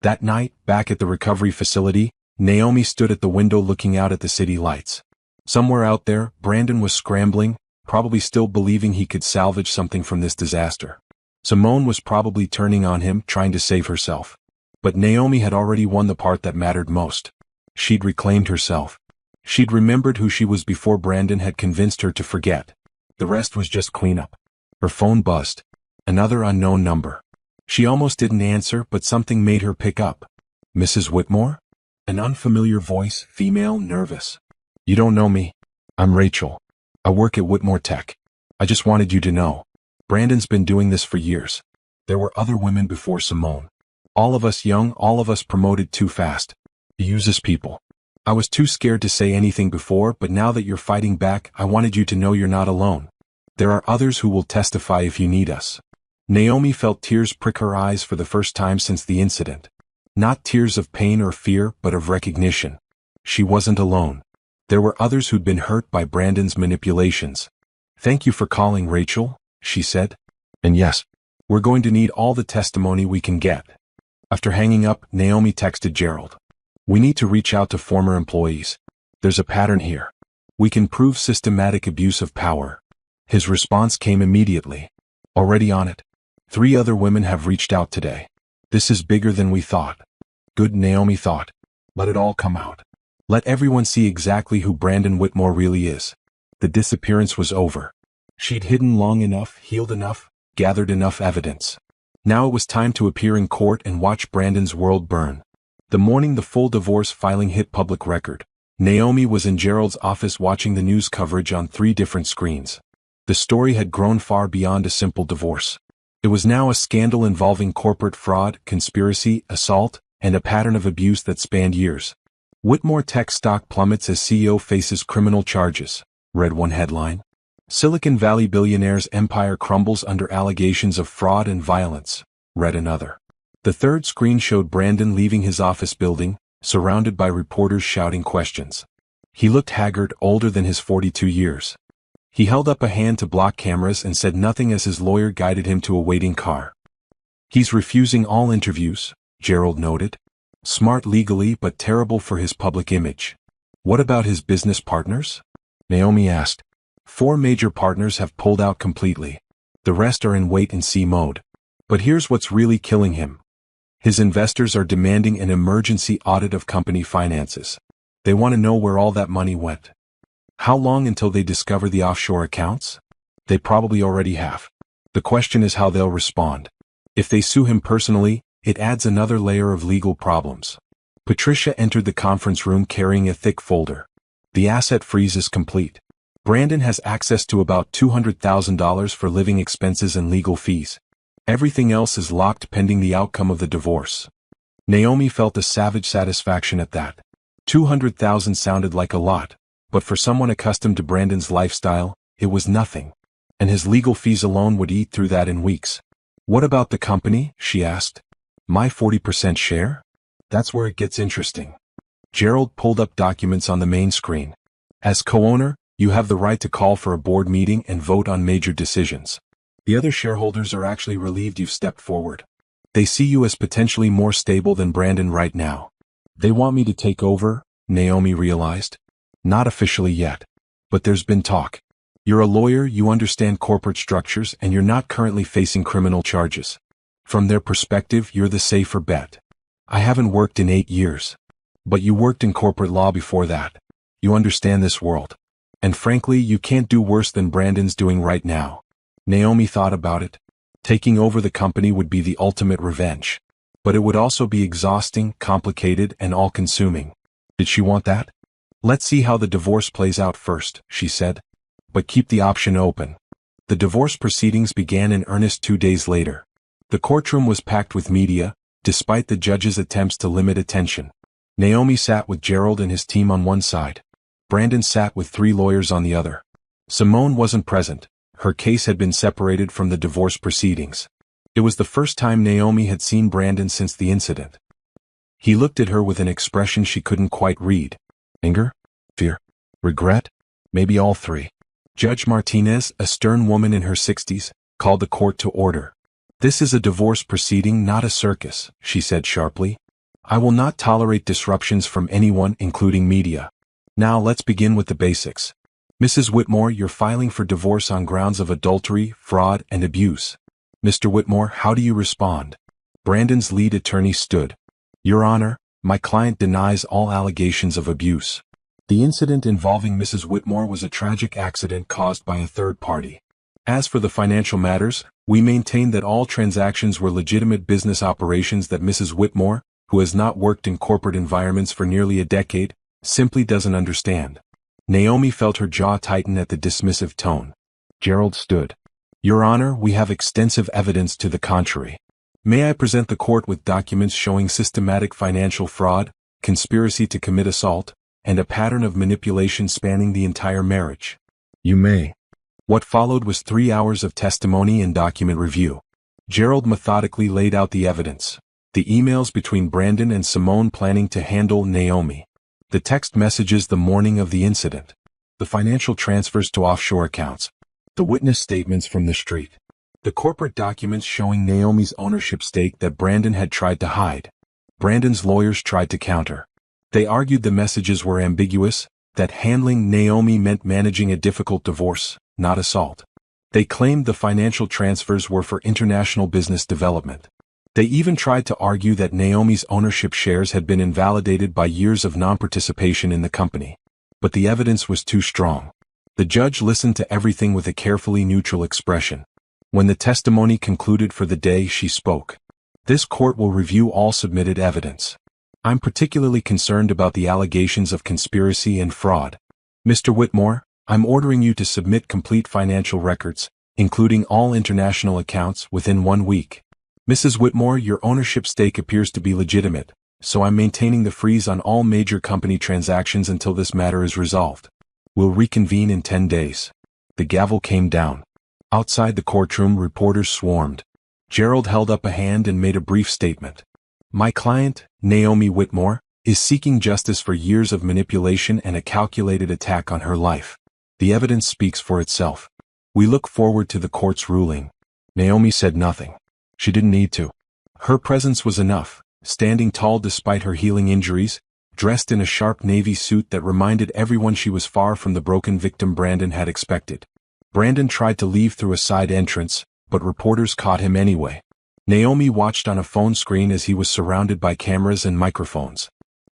That night, back at the recovery facility, Naomi stood at the window looking out at the city lights. Somewhere out there, Brandon was scrambling, probably still believing he could salvage something from this disaster. Simone was probably turning on him, trying to save herself. But Naomi had already won the part that mattered most. She'd reclaimed herself. She'd remembered who she was before Brandon had convinced her to forget. The rest was just cleanup. Her phone buzzed. Another unknown number. She almost didn't answer, but something made her pick up. Mrs. Whitmore? An unfamiliar voice, female, nervous. You don't know me. I'm Rachel. I work at Whitmore Tech. I just wanted you to know. Brandon's been doing this for years. There were other women before Simone. All of us young, all of us promoted too fast. He uses people. I was too scared to say anything before, but now that you're fighting back, I wanted you to know you're not alone. There are others who will testify if you need us. Naomi felt tears prick her eyes for the first time since the incident. Not tears of pain or fear, but of recognition. She wasn't alone. There were others who'd been hurt by Brandon's manipulations. Thank you for calling, Rachel, she said. And yes, we're going to need all the testimony we can get. After hanging up, Naomi texted Gerald. We need to reach out to former employees. There's a pattern here. We can prove systematic abuse of power. His response came immediately. Already on it. 3 other women have reached out today. This is bigger than we thought. Good, Naomi thought. Let it all come out. Let everyone see exactly who Brandon Whitmore really is. The disappearance was over. She'd hidden long enough, healed enough, gathered enough evidence. Now it was time to appear in court and watch Brandon's world burn. The morning the full divorce filing hit public record, Naomi was in Gerald's office watching the news coverage on 3 different screens. The story had grown far beyond a simple divorce. It was now a scandal involving corporate fraud, conspiracy, assault, and a pattern of abuse that spanned years. Whitmore Tech stock plummets as CEO faces criminal charges, read one headline. Silicon Valley billionaire's empire crumbles under allegations of fraud and violence, read another. The third screen showed Brandon leaving his office building, surrounded by reporters shouting questions. He looked haggard, older than his 42 years. He held up a hand to block cameras and said nothing as his lawyer guided him to a waiting car. "He's refusing all interviews," Gerald noted. "Smart legally but terrible for his public image." "What about his business partners?" Naomi asked. "4 major partners have pulled out completely. The rest are in wait-and-see mode. But here's what's really killing him. His investors are demanding an emergency audit of company finances. They want to know where all that money went." "How long until they discover the offshore accounts?" "They probably already have. The question is how they'll respond. If they sue him personally, it adds another layer of legal problems." Patricia entered the conference room carrying a thick folder. "The asset freeze is complete. Brandon has access to about $200,000 for living expenses and legal fees. Everything else is locked pending the outcome of the divorce." Naomi felt a savage satisfaction at that. 200,000 sounded like a lot, but for someone accustomed to Brandon's lifestyle, it was nothing. And his legal fees alone would eat through that in weeks. "What about the company?" she asked. "My 40% share? That's where it gets interesting." Gerald pulled up documents on the main screen. "As co-owner, you have the right to call for a board meeting and vote on major decisions. The other shareholders are actually relieved you've stepped forward. They see you as potentially more stable than Brandon right now." "They want me to take over," Naomi realized. "Not officially yet. But there's been talk. You're a lawyer, you understand corporate structures, and you're not currently facing criminal charges. From their perspective, you're the safer bet. I haven't worked in 8 years. But you worked in corporate law before that. You understand this world. And frankly, you can't do worse than Brandon's doing right now." Naomi thought about it. Taking over the company would be the ultimate revenge. But it would also be exhausting, complicated, and all-consuming. Did she want that? "Let's see how the divorce plays out first," she said. "But keep the option open." The divorce proceedings began in earnest 2 days later. The courtroom was packed with media, despite the judge's attempts to limit attention. Naomi sat with Gerald and his team on one side. Brandon sat with 3 lawyers on the other. Simone wasn't present. Her case had been separated from the divorce proceedings. It was the first time Naomi had seen Brandon since the incident. He looked at her with an expression she couldn't quite read. Anger? Fear? Regret? Maybe all 3. Judge Martinez, a stern woman in her 60s, called the court to order. "This is a divorce proceeding, not a circus," she said sharply. "I will not tolerate disruptions from anyone, including media. Now let's begin with the basics. Mrs. Whitmore, you're filing for divorce on grounds of adultery, fraud, and abuse. Mr. Whitmore, how do you respond?" Brandon's lead attorney stood. "Your Honor, my client denies all allegations of abuse. The incident involving Mrs. Whitmore was a tragic accident caused by a third party. As for the financial matters, we maintain that all transactions were legitimate business operations that Mrs. Whitmore, who has not worked in corporate environments for nearly a decade, simply doesn't understand." Naomi felt her jaw tighten at the dismissive tone. Gerald stood. "Your Honor, we have extensive evidence to the contrary. May I present the court with documents showing systematic financial fraud, conspiracy to commit assault, and a pattern of manipulation spanning the entire marriage?" "You may." What followed was 3 hours of testimony and document review. Gerald methodically laid out the evidence. The emails between Brandon and Simone planning to handle Naomi. The text messages the morning of the incident. The financial transfers to offshore accounts. The witness statements from the street. The corporate documents showing Naomi's ownership stake that Brandon had tried to hide. Brandon's lawyers tried to counter. They argued the messages were ambiguous, that handling Naomi meant managing a difficult divorce, not assault. They claimed the financial transfers were for international business development. They even tried to argue that Naomi's ownership shares had been invalidated by years of non-participation in the company. But the evidence was too strong. The judge listened to everything with a carefully neutral expression. When the testimony concluded for the day, she spoke. "This court will review all submitted evidence. I'm particularly concerned about the allegations of conspiracy and fraud. Mr. Whitmore, I'm ordering you to submit complete financial records, including all international accounts, within 1 week. Mrs. Whitmore, your ownership stake appears to be legitimate, so I'm maintaining the freeze on all major company transactions until this matter is resolved. We'll reconvene in 10 days. The gavel came down. Outside the courtroom, reporters swarmed. Gerald held up a hand and made a brief statement. My client, Naomi Whitmore, is seeking justice for years of manipulation and a calculated attack on her life. The evidence speaks for itself. We look forward to the court's ruling. Naomi said nothing. She didn't need to. Her presence was enough, standing tall despite her healing injuries, dressed in a sharp navy suit that reminded everyone she was far from the broken victim Brandon had expected. Brandon tried to leave through a side entrance, but reporters caught him anyway. Naomi watched on a phone screen as he was surrounded by cameras and microphones.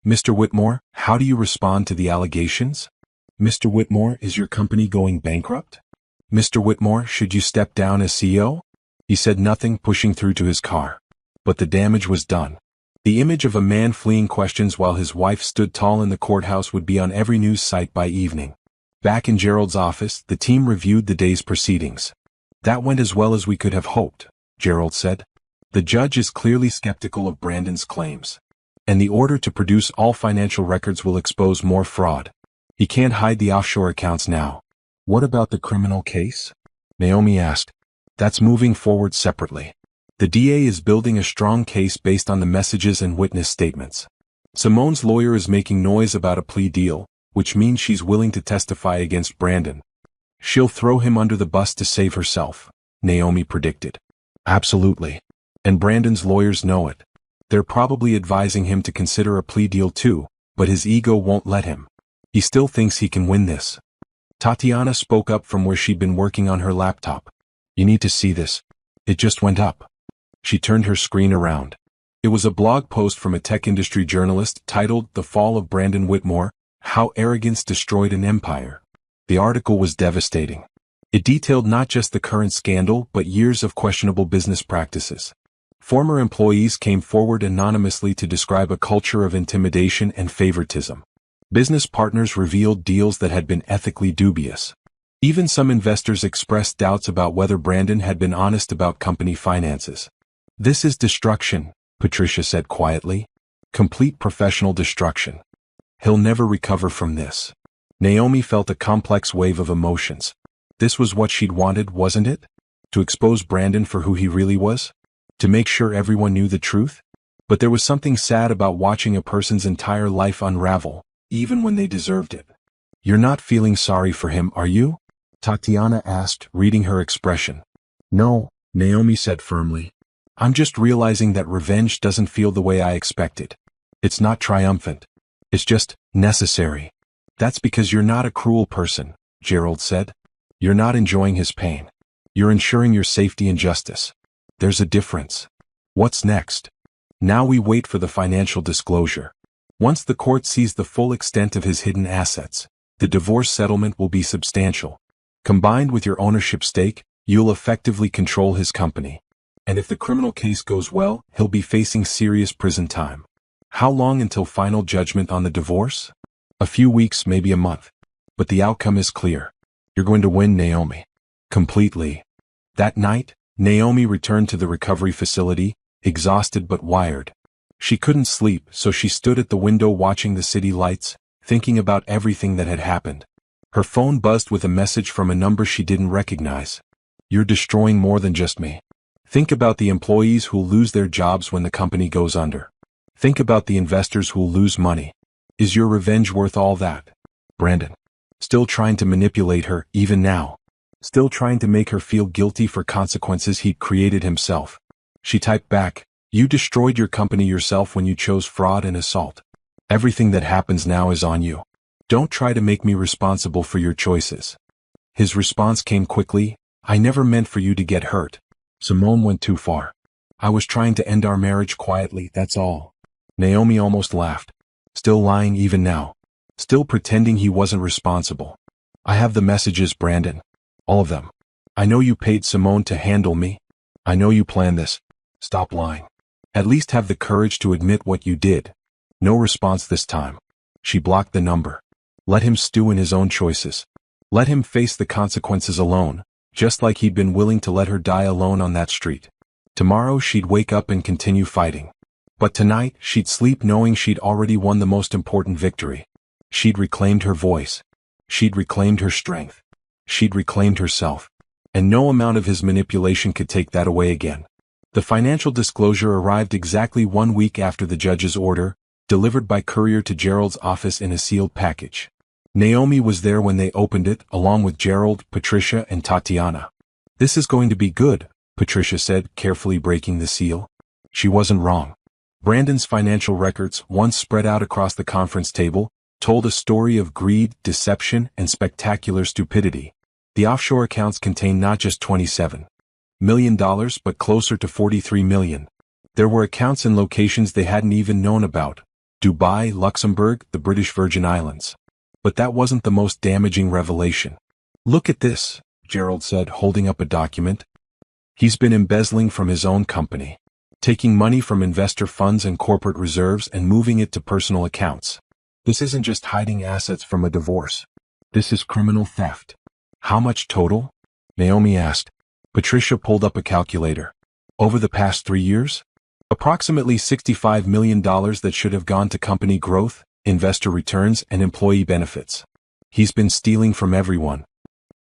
Mr. Whitmore, how do you respond to the allegations? Mr. Whitmore, is your company going bankrupt? Mr. Whitmore, should you step down as CEO? He said nothing, pushing through to his car. But the damage was done. The image of a man fleeing questions while his wife stood tall in the courthouse would be on every news site by evening. Back in Gerald's office, the team reviewed the day's proceedings. That went as well as we could have hoped, Gerald said. The judge is clearly skeptical of Brandon's claims. And the order to produce all financial records will expose more fraud. He can't hide the offshore accounts now. What about the criminal case? Naomi asked. That's moving forward separately. The DA is building a strong case based on the messages and witness statements. Simone's lawyer is making noise about a plea deal, which means she's willing to testify against Brandon. She'll throw him under the bus to save herself, Naomi predicted. Absolutely. And Brandon's lawyers know it. They're probably advising him to consider a plea deal too, but his ego won't let him. He still thinks he can win this. Tatiana spoke up from where she'd been working on her laptop. You need to see this. It just went up. She turned her screen around. It was a blog post from a tech industry journalist titled The Fall of Brandon Whitmore, How Arrogance Destroyed an Empire. The article was devastating. It detailed not just the current scandal but years of questionable business practices. Former employees came forward anonymously to describe a culture of intimidation and favoritism. Business partners revealed deals that had been ethically dubious. Even some investors expressed doubts about whether Brandon had been honest about company finances. This is destruction, Patricia said quietly. Complete professional destruction. He'll never recover from this. Naomi felt a complex wave of emotions. This was what she'd wanted, wasn't it? To expose Brandon for who he really was? To make sure everyone knew the truth? But there was something sad about watching a person's entire life unravel, even when they deserved it. You're not feeling sorry for him, are you? Tatiana asked, reading her expression. No, Naomi said firmly. I'm just realizing that revenge doesn't feel the way I expected. It's not triumphant. It's just necessary. That's because you're not a cruel person, Gerald said. You're not enjoying his pain. You're ensuring your safety and justice. There's a difference. What's next? Now we wait for the financial disclosure. Once the court sees the full extent of his hidden assets, the divorce settlement will be substantial. Combined with your ownership stake, you'll effectively control his company. And if the criminal case goes well, he'll be facing serious prison time. How long until final judgment on the divorce? A few weeks, maybe a month. But the outcome is clear. You're going to win, Naomi. Completely. That night, Naomi returned to the recovery facility, exhausted but wired. She couldn't sleep, so she stood at the window watching the city lights, thinking about everything that had happened. Her phone buzzed with a message from a number she didn't recognize. You're destroying more than just me. Think about the employees who'll lose their jobs when the company goes under. Think about the investors who'll lose money. Is your revenge worth all that? Brandon. Still trying to manipulate her, even now. Still trying to make her feel guilty for consequences he'd created himself. She typed back, you destroyed your company yourself when you chose fraud and assault. Everything that happens now is on you. Don't try to make me responsible for your choices. His response came quickly, I never meant for you to get hurt. Simone went too far. I was trying to end our marriage quietly, that's all. Naomi almost laughed. Still lying even now. Still pretending he wasn't responsible. I have the messages, Brandon. All of them. I know you paid Simone to handle me. I know you planned this. Stop lying. At least have the courage to admit what you did. No response this time. She blocked the number. Let him stew in his own choices. Let him face the consequences alone, just like he'd been willing to let her die alone on that street. Tomorrow she'd wake up and continue fighting. But tonight she'd sleep knowing she'd already won the most important victory. She'd reclaimed her voice. She'd reclaimed her strength. She'd reclaimed herself. And no amount of his manipulation could take that away again. The financial disclosure arrived exactly 1 week after the judge's order, delivered by courier to Gerald's office in a sealed package. Naomi was there when they opened it, along with Gerald, Patricia, and Tatiana. "This is going to be good," Patricia said, carefully breaking the seal. She wasn't wrong. Brandon's financial records, once spread out across the conference table, told a story of greed, deception, and spectacular stupidity. The offshore accounts contained not just $27 million but closer to $43 million. There were accounts in locations they hadn't even known about: Dubai, Luxembourg, the British Virgin Islands. But that wasn't the most damaging revelation. "Look at this," Gerald said, holding up a document. "He's been embezzling from his own company, taking money from investor funds and corporate reserves and moving it to personal accounts. This isn't just hiding assets from a divorce. This is criminal theft." "How much total?" Naomi asked. Patricia pulled up a calculator. "Over the past 3 years? Approximately $65 million that should have gone to company growth, investor returns, and employee benefits. He's been stealing from everyone."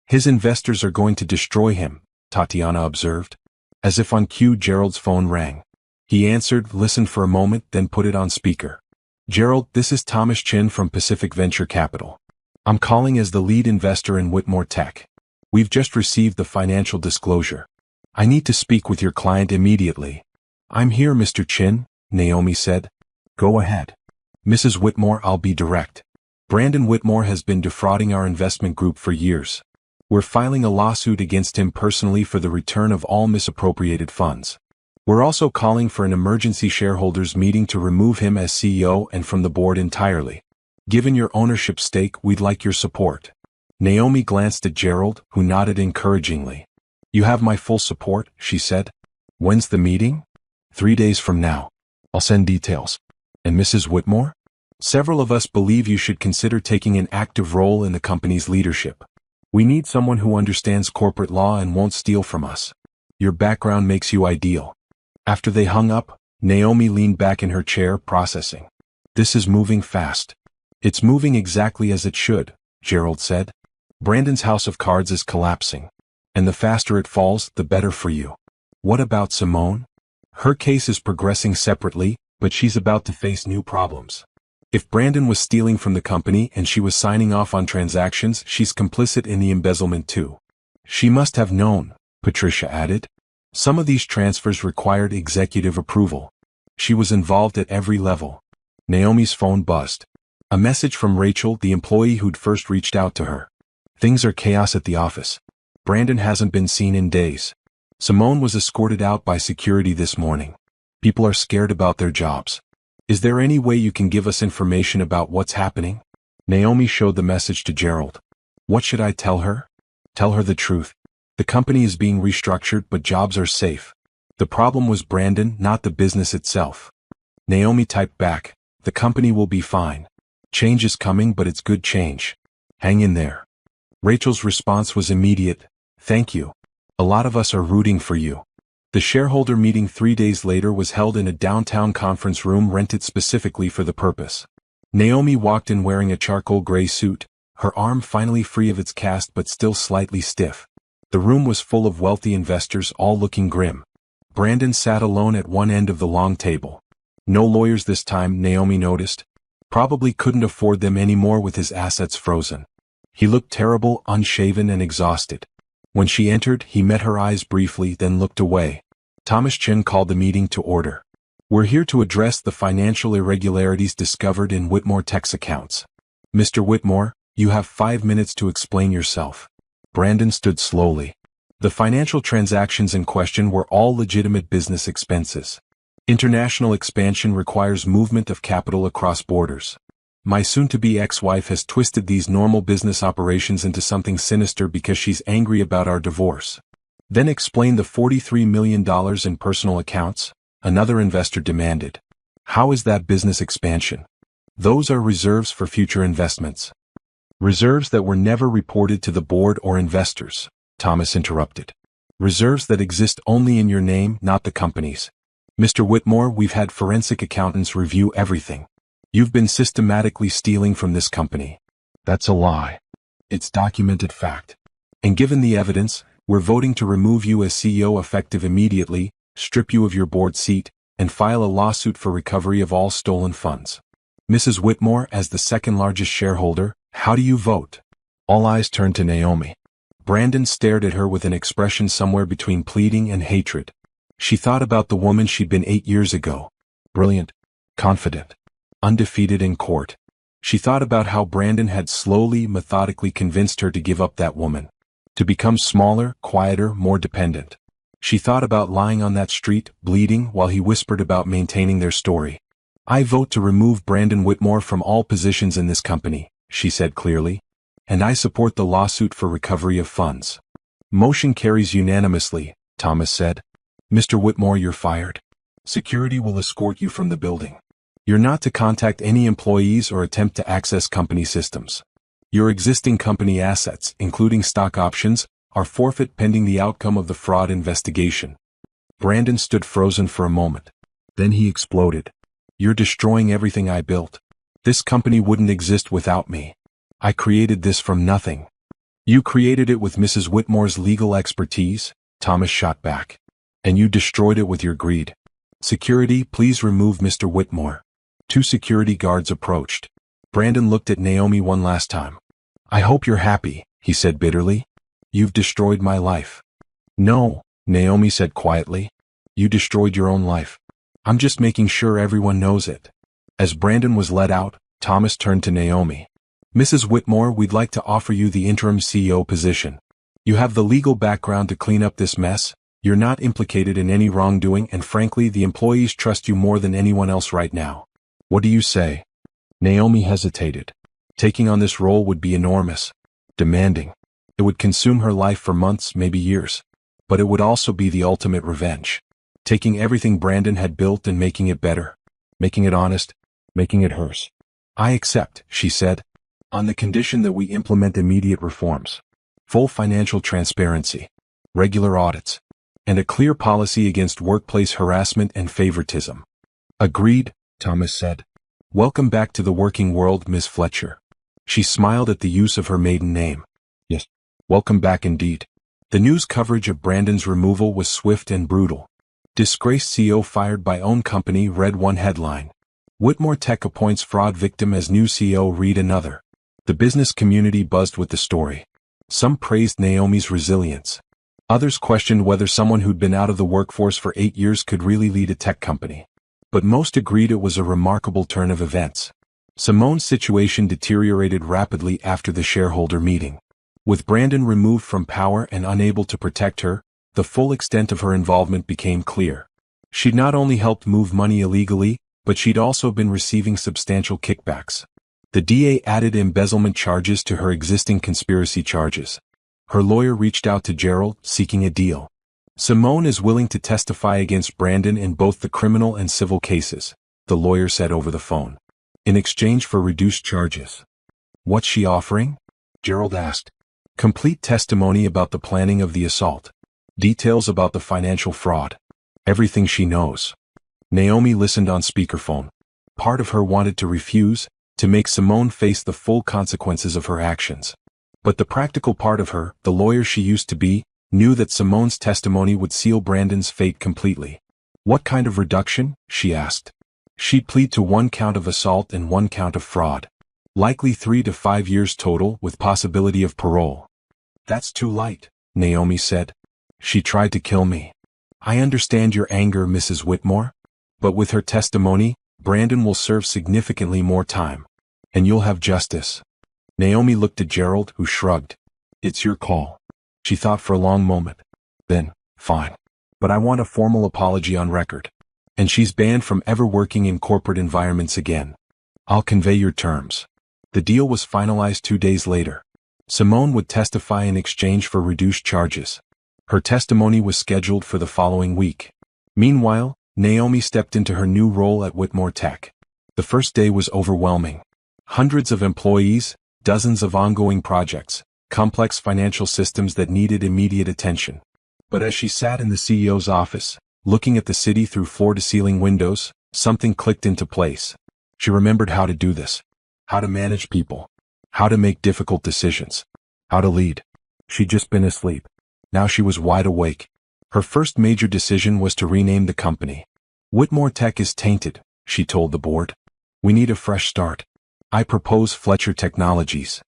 "His investors are going to destroy him," Tatiana observed. As if on cue, Gerald's phone rang. He answered, listened for a moment, then put it on speaker. "Gerald, this is Thomas Chin from Pacific Venture Capital. I'm calling as the lead investor in Whitmore Tech. We've just received the financial disclosure. I need to speak with your client immediately." "I'm here, Mr. Chin," Naomi said. "Go ahead." "Mrs. Whitmore, I'll be direct. Brandon Whitmore has been defrauding our investment group for years. We're filing a lawsuit against him personally for the return of all misappropriated funds. We're also calling for an emergency shareholders meeting to remove him as CEO and from the board entirely. Given your ownership stake, we'd like your support." Naomi glanced at Gerald, who nodded encouragingly. "You have my full support," she said. "When's the meeting?" 3 days from now. I'll send details." "And Mrs. Whitmore?" "Several of us believe you should consider taking an active role in the company's leadership. We need someone who understands corporate law and won't steal from us. Your background makes you ideal." After they hung up, Naomi leaned back in her chair, processing. "This is moving fast." "It's moving exactly as it should," Gerald said. "Brandon's house of cards is collapsing. And the faster it falls, the better for you." "What about Simone?" "Her case is progressing separately, but she's about to face new problems. If Brandon was stealing from the company and she was signing off on transactions, she's complicit in the embezzlement too." "She must have known," Patricia added. "Some of these transfers required executive approval. She was involved at every level." Naomi's phone buzzed. A message from Rachel, the employee who'd first reached out to her. "Things are chaos at the office. Brandon hasn't been seen in days. Simone was escorted out by security this morning. People are scared about their jobs. Is there any way you can give us information about what's happening?" Naomi showed the message to Gerald. "What should I tell her?" "Tell her the truth. The company is being restructured, but jobs are safe. The problem was Brandon, not the business itself." Naomi typed back, "The company will be fine. Change is coming, but it's good change. Hang in there." Rachel's response was immediate. "Thank you. A lot of us are rooting for you." The shareholder meeting 3 days later was held in a downtown conference room rented specifically for the purpose. Naomi walked in wearing a charcoal gray suit, her arm finally free of its cast but still slightly stiff. The room was full of wealthy investors, all looking grim. Brandon sat alone at one end of the long table. No lawyers this time, Naomi noticed. Probably couldn't afford them anymore with his assets frozen. He looked terrible, unshaven and exhausted. When she entered, he met her eyes briefly, then looked away. Thomas Chin called the meeting to order. "We're here to address the financial irregularities discovered in Whitmore Tech's accounts. Mr. Whitmore, you have 5 minutes to explain yourself." Brandon stood slowly. "The financial transactions in question were all legitimate business expenses. International expansion requires movement of capital across borders. My soon-to-be ex-wife has twisted these normal business operations into something sinister because she's angry about our divorce." "Then explain the $43 million in personal accounts," another investor demanded. "How is that business expansion?" "Those are reserves for future investments." "Reserves that were never reported to the board or investors," Thomas interrupted. "Reserves that exist only in your name, not the company's. Mr. Whitmore, we've had forensic accountants review everything. You've been systematically stealing from this company." "That's a lie. It's documented fact. And given the evidence, we're voting to remove you as CEO effective immediately," strip you of your board seat, and file a lawsuit for recovery of all stolen funds. Mrs. Whitmore, as the second-largest shareholder, how do you vote? All eyes turned to Naomi. Brandon stared at her with an expression somewhere between pleading and hatred. She thought about the woman she'd been 8 years ago. Brilliant, confident, undefeated in court. She thought about how Brandon had slowly, methodically convinced her to give up that woman, to become smaller, quieter, more dependent. She thought about lying on that street, bleeding, while he whispered about maintaining their story. I vote to remove Brandon Whitmore from all positions in this company, she said clearly, and I support the lawsuit for recovery of funds. Motion carries unanimously, Thomas said. Mr. Whitmore, you're fired. Security will escort you from the building. You're not to contact any employees or attempt to access company systems. Your existing company assets, including stock options, are forfeit pending the outcome of the fraud investigation. Brandon stood frozen for a moment. Then he exploded. You're destroying everything I built. This company wouldn't exist without me. I created this from nothing. You created it with Mrs. Whitmore's legal expertise, Thomas shot back. And you destroyed it with your greed. Security, please remove Mr. Whitmore. 2 security guards approached. Brandon looked at Naomi one last time. I hope you're happy, he said bitterly. You've destroyed my life. No, Naomi said quietly. You destroyed your own life. I'm just making sure everyone knows it. As Brandon was let out, Thomas turned to Naomi. Mrs. Whitmore, we'd like to offer you the interim CEO position. You have the legal background to clean up this mess. You're not implicated in any wrongdoing, and frankly, the employees trust you more than anyone else right now. What do you say? Naomi hesitated. Taking on this role would be enormous, demanding. It would consume her life for months, maybe years. But it would also be the ultimate revenge. Taking everything Brandon had built and making it better. Making it honest. Making it hers. I accept, she said. On the condition that we implement immediate reforms. Full financial transparency. Regular audits. And a clear policy against workplace harassment and favoritism. Agreed, Thomas said. Welcome back to the working world, Miss Fletcher. She smiled at the use of her maiden name. Yes, welcome back indeed. The news coverage of Brandon's removal was swift and brutal. Disgraced CEO fired by own company, read one headline. Whitmore Tech appoints fraud victim as new CEO, read another. The business community buzzed with the story. Some praised Naomi's resilience. Others questioned whether someone who'd been out of the workforce for 8 years could really lead a tech company. But most agreed it was a remarkable turn of events. Simone's situation deteriorated rapidly after the shareholder meeting. With Brandon removed from power and unable to protect her, the full extent of her involvement became clear. She'd not only helped move money illegally, but she'd also been receiving substantial kickbacks. The DA added embezzlement charges to her existing conspiracy charges. Her lawyer reached out to Gerald, seeking a deal. Simone is willing to testify against Brandon in both the criminal and civil cases, the lawyer said over the phone. In exchange for reduced charges. What's she offering? Gerald asked. Complete testimony about the planning of the assault. Details about the financial fraud. Everything she knows. Naomi listened on speakerphone. Part of her wanted to refuse, to make Simone face the full consequences of her actions. But the practical part of her, the lawyer she used to be, knew that Simone's testimony would seal Brandon's fate completely. What kind of reduction? She asked. She'd plead to 1 count of assault and 1 count of fraud. Likely 3 to 5 years total, with possibility of parole. That's too light, Naomi said. She tried to kill me. I understand your anger, Mrs. Whitmore. But with her testimony, Brandon will serve significantly more time. And you'll have justice. Naomi looked at Gerald, who shrugged. It's your call. She thought for a long moment. Then, fine. But I want a formal apology on record. And she's banned from ever working in corporate environments again. I'll convey your terms. The deal was finalized 2 days later. Simone would testify in exchange for reduced charges. Her testimony was scheduled for the following week. Meanwhile, Naomi stepped into her new role at Whitmore Tech. The first day was overwhelming. Hundreds of employees, dozens of ongoing projects, complex financial systems that needed immediate attention. But as she sat in the CEO's office, looking at the city through floor-to-ceiling windows, something clicked into place. She remembered how to do this. How to manage people. How to make difficult decisions. How to lead. She'd just been asleep. Now she was wide awake. Her first major decision was to rename the company. Whitmore Tech is tainted, she told the board. We need a fresh start. I propose Fletcher Technologies.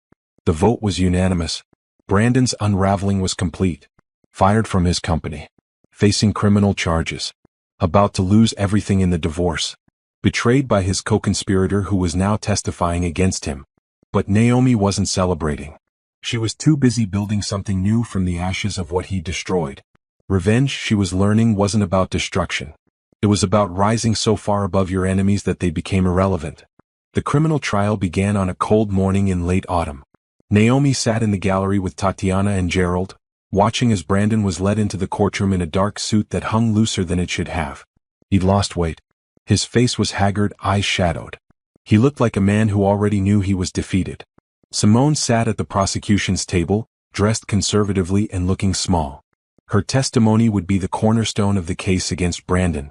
The vote was unanimous. Brandon's unraveling was complete. Fired from his company. Facing criminal charges. About to lose everything in the divorce. Betrayed by his co-conspirator who was now testifying against him. But Naomi wasn't celebrating. She was too busy building something new from the ashes of what he destroyed. Revenge, she was learning, wasn't about destruction. It was about rising so far above your enemies that they became irrelevant. The criminal trial began on a cold morning in late autumn. Naomi sat in the gallery with Tatiana and Gerald, watching as Brandon was led into the courtroom in a dark suit that hung looser than it should have. He'd lost weight. His face was haggard, eyes shadowed. He looked like a man who already knew he was defeated. Simone sat at the prosecution's table, dressed conservatively and looking small. Her testimony would be the cornerstone of the case against Brandon.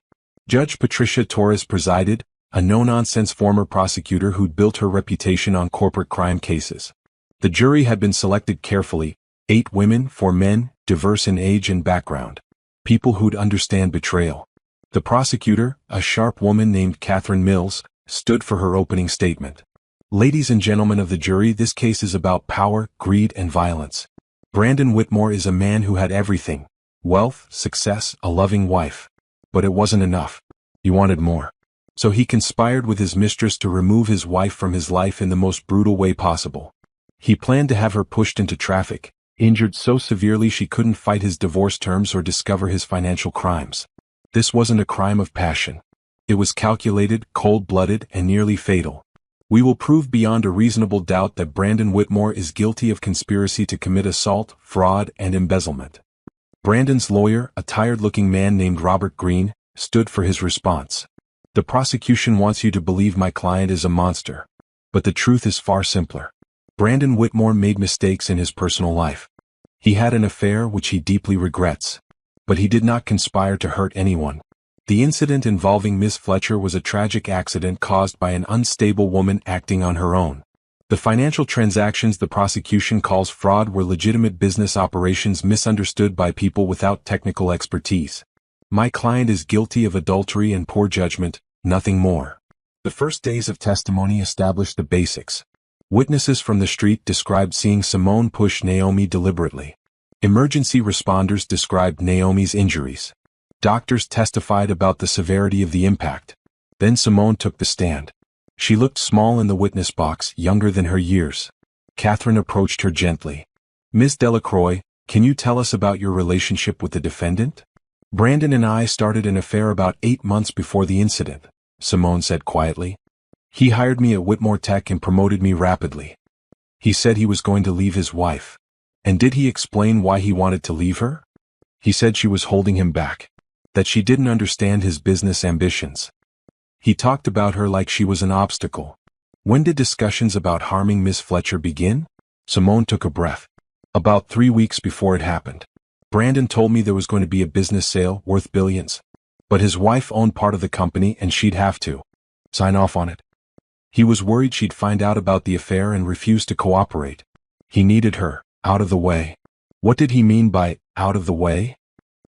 Judge Patricia Torres presided, a no-nonsense former prosecutor who'd built her reputation on corporate crime cases. The jury had been selected carefully, 8 women, 4 men, diverse in age and background. People who'd understand betrayal. The prosecutor, a sharp woman named Catherine Mills, stood for her opening statement. Ladies and gentlemen of the jury, this case is about power, greed, and violence. Brandon Whitmore is a man who had everything. Wealth, success, a loving wife. But it wasn't enough. He wanted more. So he conspired with his mistress to remove his wife from his life in the most brutal way possible. He planned to have her pushed into traffic, injured so severely she couldn't fight his divorce terms or discover his financial crimes. This wasn't a crime of passion. It was calculated, cold-blooded, and nearly fatal. We will prove beyond a reasonable doubt that Brandon Whitmore is guilty of conspiracy to commit assault, fraud, and embezzlement. Brandon's lawyer, a tired-looking man named Robert Green, stood for his response. The prosecution wants you to believe my client is a monster. But the truth is far simpler. Brandon Whitmore made mistakes in his personal life. He had an affair which he deeply regrets. But he did not conspire to hurt anyone. The incident involving Miss Fletcher was a tragic accident caused by an unstable woman acting on her own. The financial transactions the prosecution calls fraud were legitimate business operations misunderstood by people without technical expertise. My client is guilty of adultery and poor judgment, nothing more. The first days of testimony established the basics. Witnesses from the street described seeing Simone push Naomi deliberately. Emergency responders described Naomi's injuries. Doctors testified about the severity of the impact. Then Simone took the stand. She looked small in the witness box, younger than her years. Catherine approached her gently. Ms. Delacroix, can you tell us about your relationship with the defendant? Brandon and I started an affair about 8 months before the incident, Simone said quietly. He hired me at Whitmore Tech and promoted me rapidly. He said he was going to leave his wife. And did he explain why he wanted to leave her? He said she was holding him back. That she didn't understand his business ambitions. He talked about her like she was an obstacle. When did discussions about harming Miss Fletcher begin? Simone took a breath. About 3 weeks before it happened. Brandon told me there was going to be a business sale worth billions. But his wife owned part of the company and she'd have to sign off on it. He was worried she'd find out about the affair and refuse to cooperate. He needed her out of the way. What did he mean by out of the way?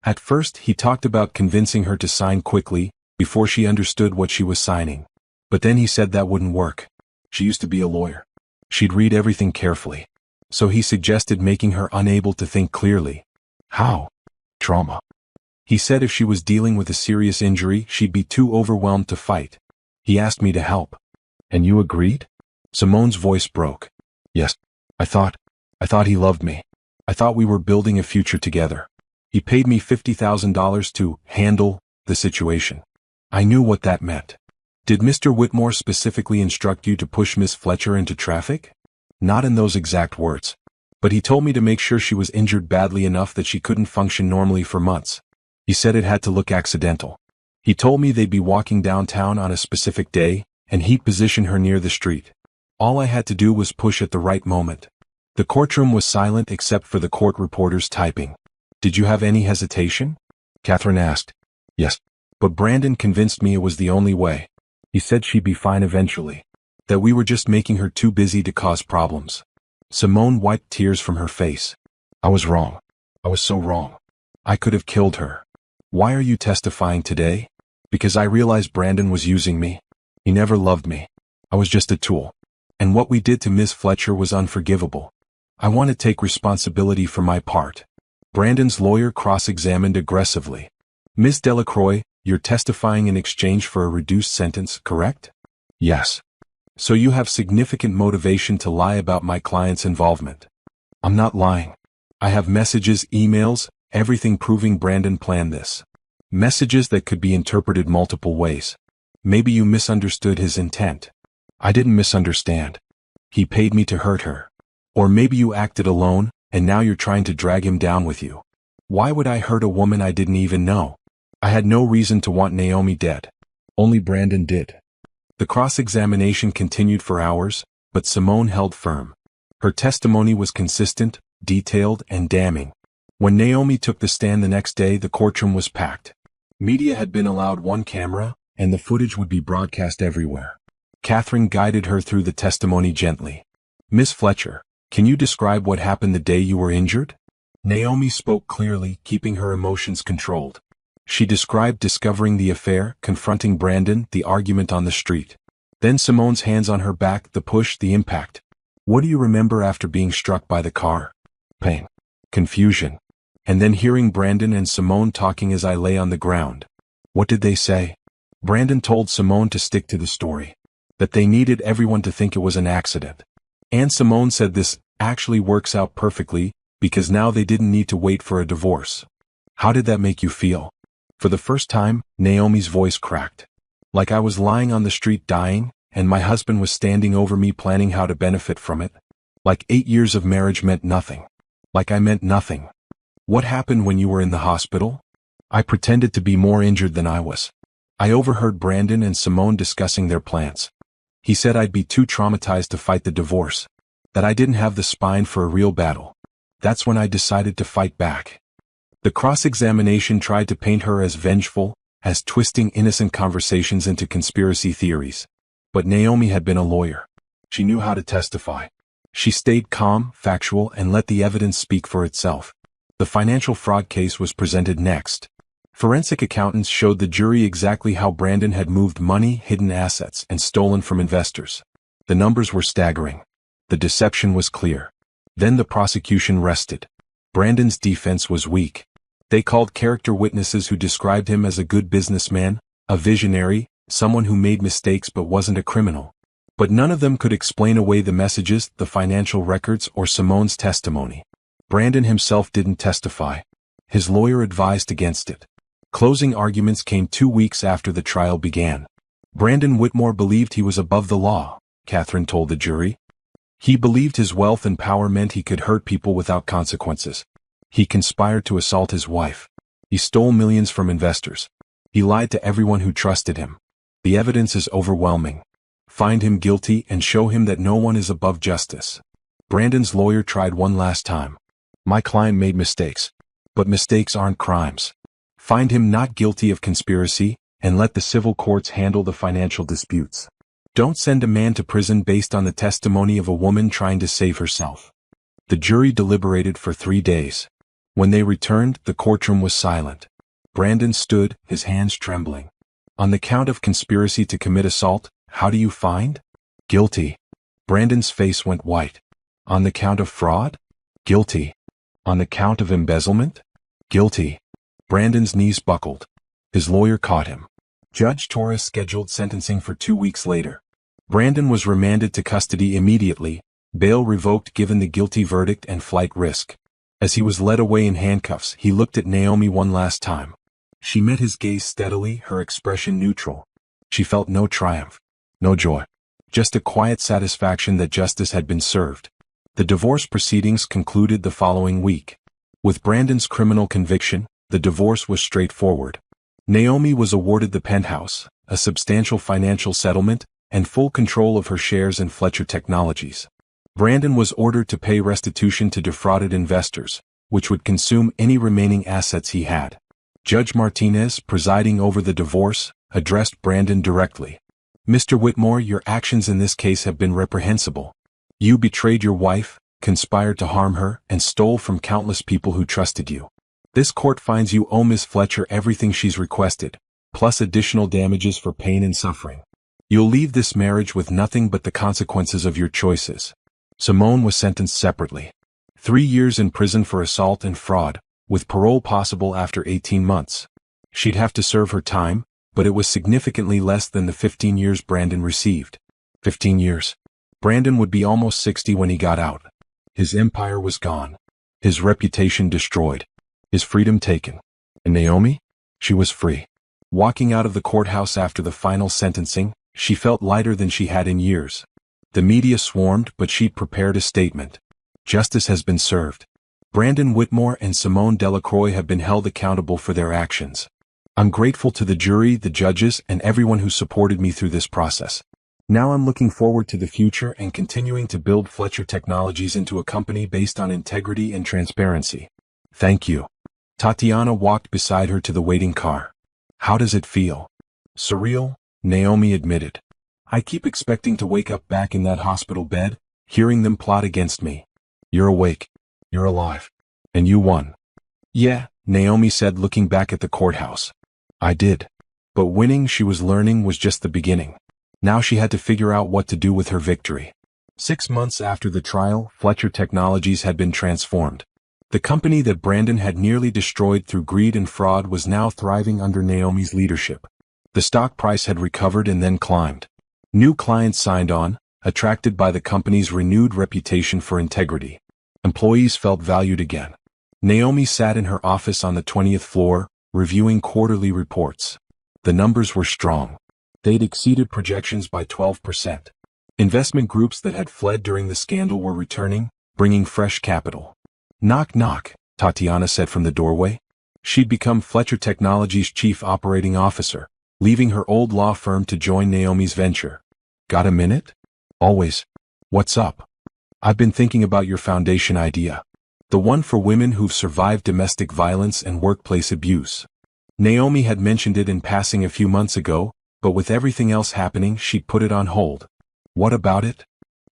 At first, he talked about convincing her to sign quickly, before she understood what she was signing. But then he said that wouldn't work. She used to be a lawyer. She'd read everything carefully. So he suggested making her unable to think clearly. How? Trauma. He said if she was dealing with a serious injury, she'd be too overwhelmed to fight. He asked me to help. And you agreed? Simone's voice broke. Yes. I thought he loved me. I thought we were building a future together. He paid me $50,000 to handle the situation. I knew what that meant. Did Mr. Whitmore specifically instruct you to push Miss Fletcher into traffic? Not in those exact words. But he told me to make sure she was injured badly enough that she couldn't function normally for months. He said it had to look accidental. He told me they'd be walking downtown on a specific day, and he'd position her near the street. All I had to do was push at the right moment. The courtroom was silent except for the court reporters typing. Did you have any hesitation? Catherine asked. Yes. But Brandon convinced me it was the only way. He said she'd be fine eventually. That we were just making her too busy to cause problems. Simone wiped tears from her face. I was wrong. I was so wrong. I could have killed her. Why are you testifying today? Because I realized Brandon was using me. He never loved me. I was just a tool. And what we did to Miss Fletcher was unforgivable. I want to take responsibility for my part. Brandon's lawyer cross-examined aggressively. Ms. Delacroix, you're testifying in exchange for a reduced sentence, correct? Yes. So you have significant motivation to lie about my client's involvement. I'm not lying. I have messages, emails, everything proving Brandon planned this. Messages that could be interpreted multiple ways. Maybe you misunderstood his intent. I didn't misunderstand. He paid me to hurt her. Or maybe you acted alone, and now you're trying to drag him down with you. Why would I hurt a woman I didn't even know? I had no reason to want Naomi dead. Only Brandon did. The cross-examination continued for hours, but Simone held firm. Her testimony was consistent, detailed, and damning. When Naomi took the stand the next day, the courtroom was packed. Media had been allowed one camera, and the footage would be broadcast everywhere. Catherine guided her through the testimony gently. Miss Fletcher, can you describe what happened the day you were injured? Naomi spoke clearly, keeping her emotions controlled. She described discovering the affair, confronting Brandon, the argument on the street. Then Simone's hands on her back, the push, the impact. What do you remember after being struck by the car? Pain. Confusion. And then hearing Brandon and Simone talking as I lay on the ground. What did they say? Brandon told Simone to stick to the story. That they needed everyone to think it was an accident. And Simone said this actually works out perfectly, because now they didn't need to wait for a divorce. How did that make you feel? For the first time, Naomi's voice cracked. Like I was lying on the street dying, and my husband was standing over me planning how to benefit from it. Like 8 years of marriage meant nothing. Like I meant nothing. What happened when you were in the hospital? I pretended to be more injured than I was. I overheard Brandon and Simone discussing their plans. He said I'd be too traumatized to fight the divorce. That I didn't have the spine for a real battle. That's when I decided to fight back. The cross-examination tried to paint her as vengeful, as twisting innocent conversations into conspiracy theories. But Naomi had been a lawyer. She knew how to testify. She stayed calm, factual, and let the evidence speak for itself. The financial fraud case was presented next. Forensic accountants showed the jury exactly how Brandon had moved money, hidden assets, and stolen from investors. The numbers were staggering. The deception was clear. Then the prosecution rested. Brandon's defense was weak. They called character witnesses who described him as a good businessman, a visionary, someone who made mistakes but wasn't a criminal. But none of them could explain away the messages, the financial records, or Simone's testimony. Brandon himself didn't testify. His lawyer advised against it. Closing arguments came 2 weeks after the trial began. Brandon Whitmore believed he was above the law, Catherine told the jury. He believed his wealth and power meant he could hurt people without consequences. He conspired to assault his wife. He stole millions from investors. He lied to everyone who trusted him. The evidence is overwhelming. Find him guilty and show him that no one is above justice. Brandon's lawyer tried one last time. My client made mistakes. But mistakes aren't crimes. Find him not guilty of conspiracy, and let the civil courts handle the financial disputes. Don't send a man to prison based on the testimony of a woman trying to save herself. The jury deliberated for 3 days. When they returned, the courtroom was silent. Brandon stood, his hands trembling. On the count of conspiracy to commit assault, how do you find? Guilty. Brandon's face went white. On the count of fraud? Guilty. On the count of embezzlement? Guilty. Brandon's knees buckled. His lawyer caught him. Judge Torres scheduled sentencing for 2 weeks later. Brandon was remanded to custody immediately, bail revoked given the guilty verdict and flight risk. As he was led away in handcuffs, he looked at Naomi one last time. She met his gaze steadily, her expression neutral. She felt no triumph, no joy, just a quiet satisfaction that justice had been served. The divorce proceedings concluded the following week. With Brandon's criminal conviction, the divorce was straightforward. Naomi was awarded the penthouse, a substantial financial settlement, and full control of her shares in Fletcher Technologies. Brandon was ordered to pay restitution to defrauded investors, which would consume any remaining assets he had. Judge Martinez, presiding over the divorce, addressed Brandon directly. Mr. Whitmore, your actions in this case have been reprehensible. You betrayed your wife, conspired to harm her, and stole from countless people who trusted you. This court finds you owe Miss Fletcher everything she's requested, plus additional damages for pain and suffering. You'll leave this marriage with nothing but the consequences of your choices. Simone was sentenced separately. 3 years in prison for assault and fraud, with parole possible after 18 months. She'd have to serve her time, but it was significantly less than the 15 years Brandon received. 15 years. Brandon would be almost 60 when he got out. His empire was gone. His reputation destroyed. His freedom taken. And Naomi? She was free. Walking out of the courthouse after the final sentencing, she felt lighter than she had in years. The media swarmed, but she'd prepared a statement. Justice has been served. Brandon Whitmore and Simone Delacroix have been held accountable for their actions. I'm grateful to the jury, the judges, and everyone who supported me through this process. Now I'm looking forward to the future and continuing to build Fletcher Technologies into a company based on integrity and transparency. Thank you. Tatiana walked beside her to the waiting car. How does it feel? Surreal, Naomi admitted. I keep expecting to wake up back in that hospital bed, hearing them plot against me. You're awake. You're alive. And you won. Yeah, Naomi said, looking back at the courthouse. I did. But winning, she was learning, was just the beginning. Now she had to figure out what to do with her victory. 6 months after the trial, Fletcher Technologies had been transformed. The company that Brandon had nearly destroyed through greed and fraud was now thriving under Naomi's leadership. The stock price had recovered and then climbed. New clients signed on, attracted by the company's renewed reputation for integrity. Employees felt valued again. Naomi sat in her office on the 20th floor, reviewing quarterly reports. The numbers were strong. They'd exceeded projections by 12%. Investment groups that had fled during the scandal were returning, bringing fresh capital. Knock knock, Tatiana said from the doorway. She'd become Fletcher Technologies' chief operating officer, leaving her old law firm to join Naomi's venture. Got a minute? Always. What's up? I've been thinking about your foundation idea. The one for women who've survived domestic violence and workplace abuse. Naomi had mentioned it in passing a few months ago, but with everything else happening, she'd put it on hold. What about it?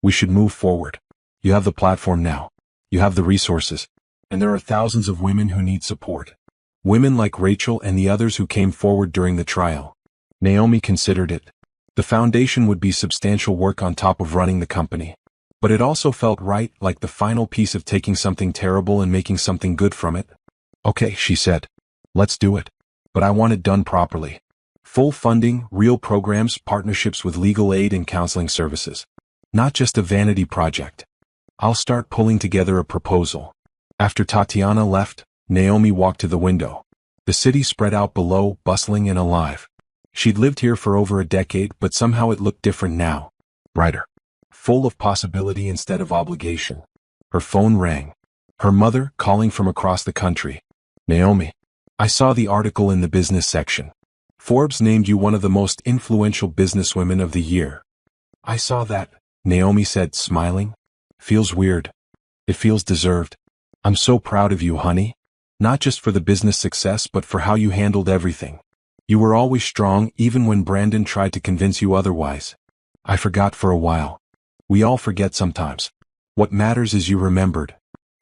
We should move forward. You have the platform now. You have the resources. And there are thousands of women who need support. Women like Rachel and the others who came forward during the trial. Naomi considered it. The foundation would be substantial work on top of running the company. But it also felt right, like the final piece of taking something terrible and making something good from it. Okay, she said. Let's do it. But I want it done properly. Full funding, real programs, partnerships with legal aid and counseling services. Not just a vanity project. I'll start pulling together a proposal. After Tatiana left, Naomi walked to the window. The city spread out below, bustling and alive. She'd lived here for over a decade, but somehow it looked different now. Brighter. Full of possibility instead of obligation. Her phone rang. Her mother, calling from across the country. Naomi, I saw the article in the business section. Forbes named you one of the most influential businesswomen of the year. I saw that, Naomi said, smiling. Feels weird. It feels deserved. I'm so proud of you, honey. Not just for the business success, but for how you handled everything. You were always strong, even when Brandon tried to convince you otherwise. I forgot for a while. We all forget sometimes. What matters is you remembered.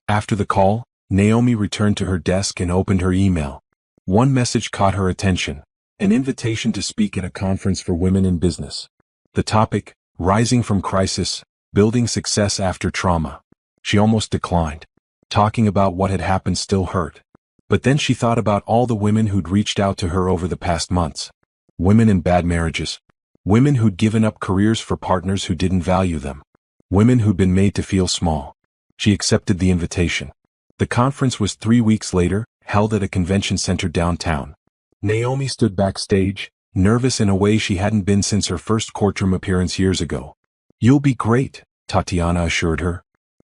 After the call, Naomi returned to her desk and opened her email. One message caught her attention. An invitation to speak at a conference for women in business. The topic, Rising from Crisis, Building Success After Trauma. She almost declined. Talking about what had happened still hurt. But then she thought about all the women who'd reached out to her over the past months. Women in bad marriages. Women who'd given up careers for partners who didn't value them. Women who'd been made to feel small. She accepted the invitation. The conference was 3 weeks later, held at a convention center downtown. Naomi stood backstage, nervous in a way she hadn't been since her first courtroom appearance years ago. You'll be great, Tatiana assured her.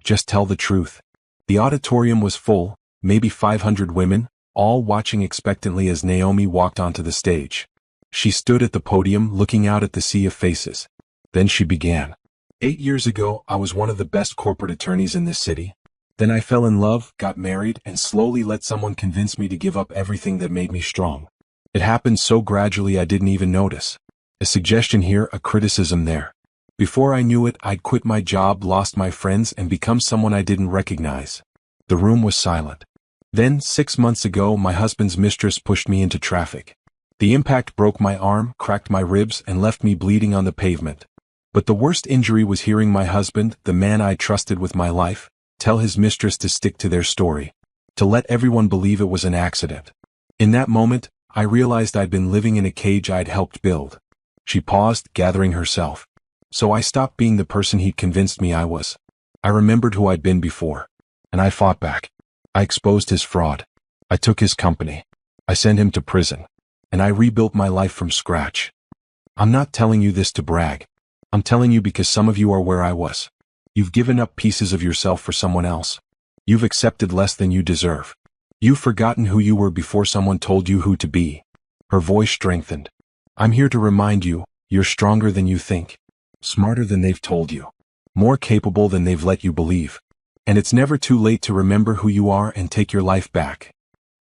Just tell the truth. The auditorium was full, maybe 500 women, all watching expectantly as Naomi walked onto the stage. She stood at the podium looking out at the sea of faces. Then she began. 8 years ago, I was one of the best corporate attorneys in this city. Then I fell in love, got married, and slowly let someone convince me to give up everything that made me strong. It happened so gradually I didn't even notice. A suggestion here, a criticism there. Before I knew it, I'd quit my job, lost my friends, and become someone I didn't recognize. The room was silent. Then, 6 months ago, my husband's mistress pushed me into traffic. The impact broke my arm, cracked my ribs, and left me bleeding on the pavement. But the worst injury was hearing my husband, the man I trusted with my life, tell his mistress to stick to their story. To let everyone believe it was an accident. In that moment, I realized I'd been living in a cage I'd helped build. She paused, gathering herself. So I stopped being the person he'd convinced me I was. I remembered who I'd been before. And I fought back. I exposed his fraud. I took his company. I sent him to prison. And I rebuilt my life from scratch. I'm not telling you this to brag. I'm telling you because some of you are where I was. You've given up pieces of yourself for someone else. You've accepted less than you deserve. You've forgotten who you were before someone told you who to be. Her voice strengthened. I'm here to remind you, you're stronger than you think. Smarter than they've told you. More capable than they've let you believe. And it's never too late to remember who you are and take your life back.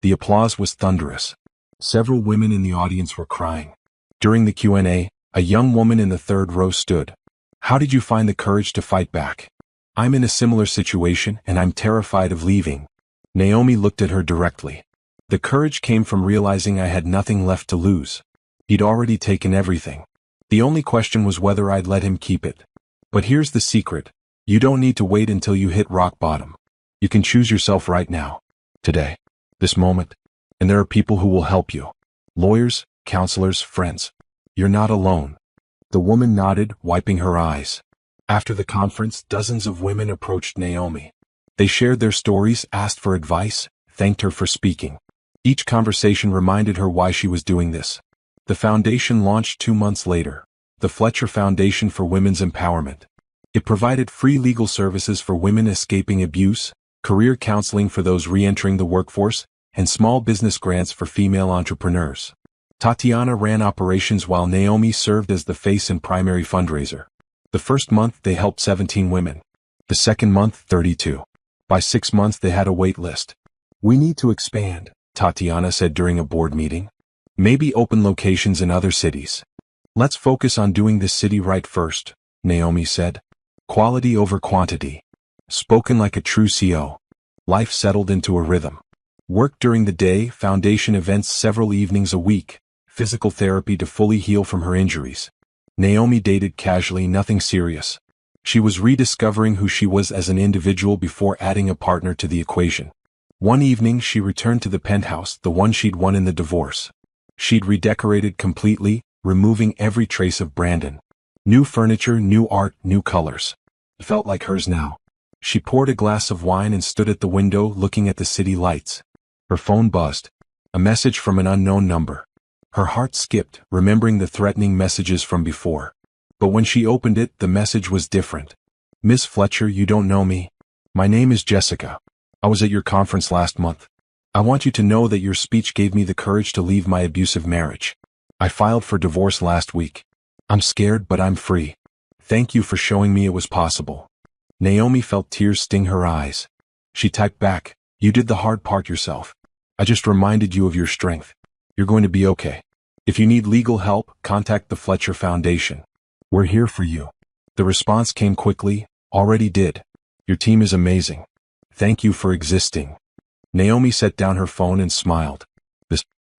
The applause was thunderous. Several women in the audience were crying. During the Q&A, a young woman in the third row stood. How did you find the courage to fight back? I'm in a similar situation and I'm terrified of leaving. Naomi looked at her directly. The courage came from realizing I had nothing left to lose. He'd already taken everything. The only question was whether I'd let him keep it. But here's the secret. You don't need to wait until you hit rock bottom. You can choose yourself right now. Today. This moment. And there are people who will help you. Lawyers, counselors, friends. You're not alone. The woman nodded, wiping her eyes. After the conference, dozens of women approached Naomi. They shared their stories, asked for advice, thanked her for speaking. Each conversation reminded her why she was doing this. The foundation launched 2 months later. The Fletcher Foundation for Women's Empowerment. It provided free legal services for women escaping abuse, career counseling for those re-entering the workforce, and small business grants for female entrepreneurs. Tatiana ran operations while Naomi served as the face and primary fundraiser. The first month they helped 17 women. The second month, 32. By 6 months they had a wait list. We need to expand, Tatiana said during a board meeting. Maybe open locations in other cities. Let's focus on doing this city right first, Naomi said. Quality over quantity. Spoken like a true CO. Life settled into a rhythm. Work during the day, foundation events several evenings a week. Physical therapy to fully heal from her injuries. Naomi dated casually, nothing serious. She was rediscovering who she was as an individual before adding a partner to the equation. One evening she returned to the penthouse, the one she'd won in the divorce. She'd redecorated completely, removing every trace of Brandon. New furniture, new art, new colors. It felt like hers now. She poured a glass of wine and stood at the window looking at the city lights. Her phone buzzed. A message from an unknown number. Her heart skipped, remembering the threatening messages from before. But when she opened it, the message was different. Miss Fletcher, you don't know me. My name is Jessica. I was at your conference last month. I want you to know that your speech gave me the courage to leave my abusive marriage. I filed for divorce last week. I'm scared, but I'm free. Thank you for showing me it was possible. Naomi felt tears sting her eyes. She typed back, you did the hard part yourself. I just reminded you of your strength. You're going to be okay. If you need legal help, contact the Fletcher Foundation. We're here for you. The response came quickly, already did. Your team is amazing. Thank you for existing. Naomi set down her phone and smiled.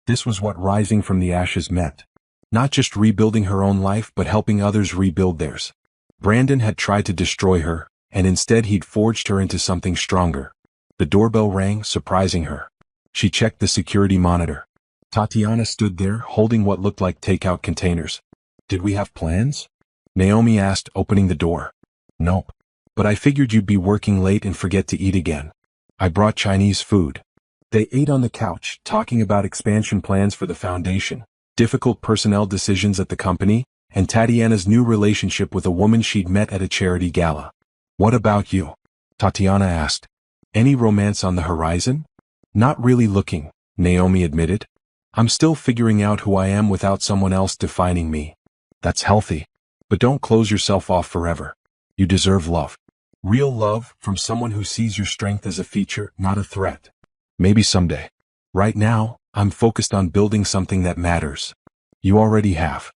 This was what rising from the ashes meant. Not just rebuilding her own life, but helping others rebuild theirs. Brandon had tried to destroy her, and instead he'd forged her into something stronger. The doorbell rang, surprising her. She checked the security monitor. Tatiana stood there, holding what looked like takeout containers. Did we have plans? Naomi asked, opening the door. Nope. But I figured you'd be working late and forget to eat again. I brought Chinese food. They ate on the couch, talking about expansion plans for the foundation, difficult personnel decisions at the company, and Tatiana's new relationship with a woman she'd met at a charity gala. What about you? Tatiana asked. Any romance on the horizon? Not really looking, Naomi admitted. I'm still figuring out who I am without someone else defining me. That's healthy. But don't close yourself off forever. You deserve love. Real love from someone who sees your strength as a feature, not a threat. Maybe someday. Right now, I'm focused on building something that matters. You already have.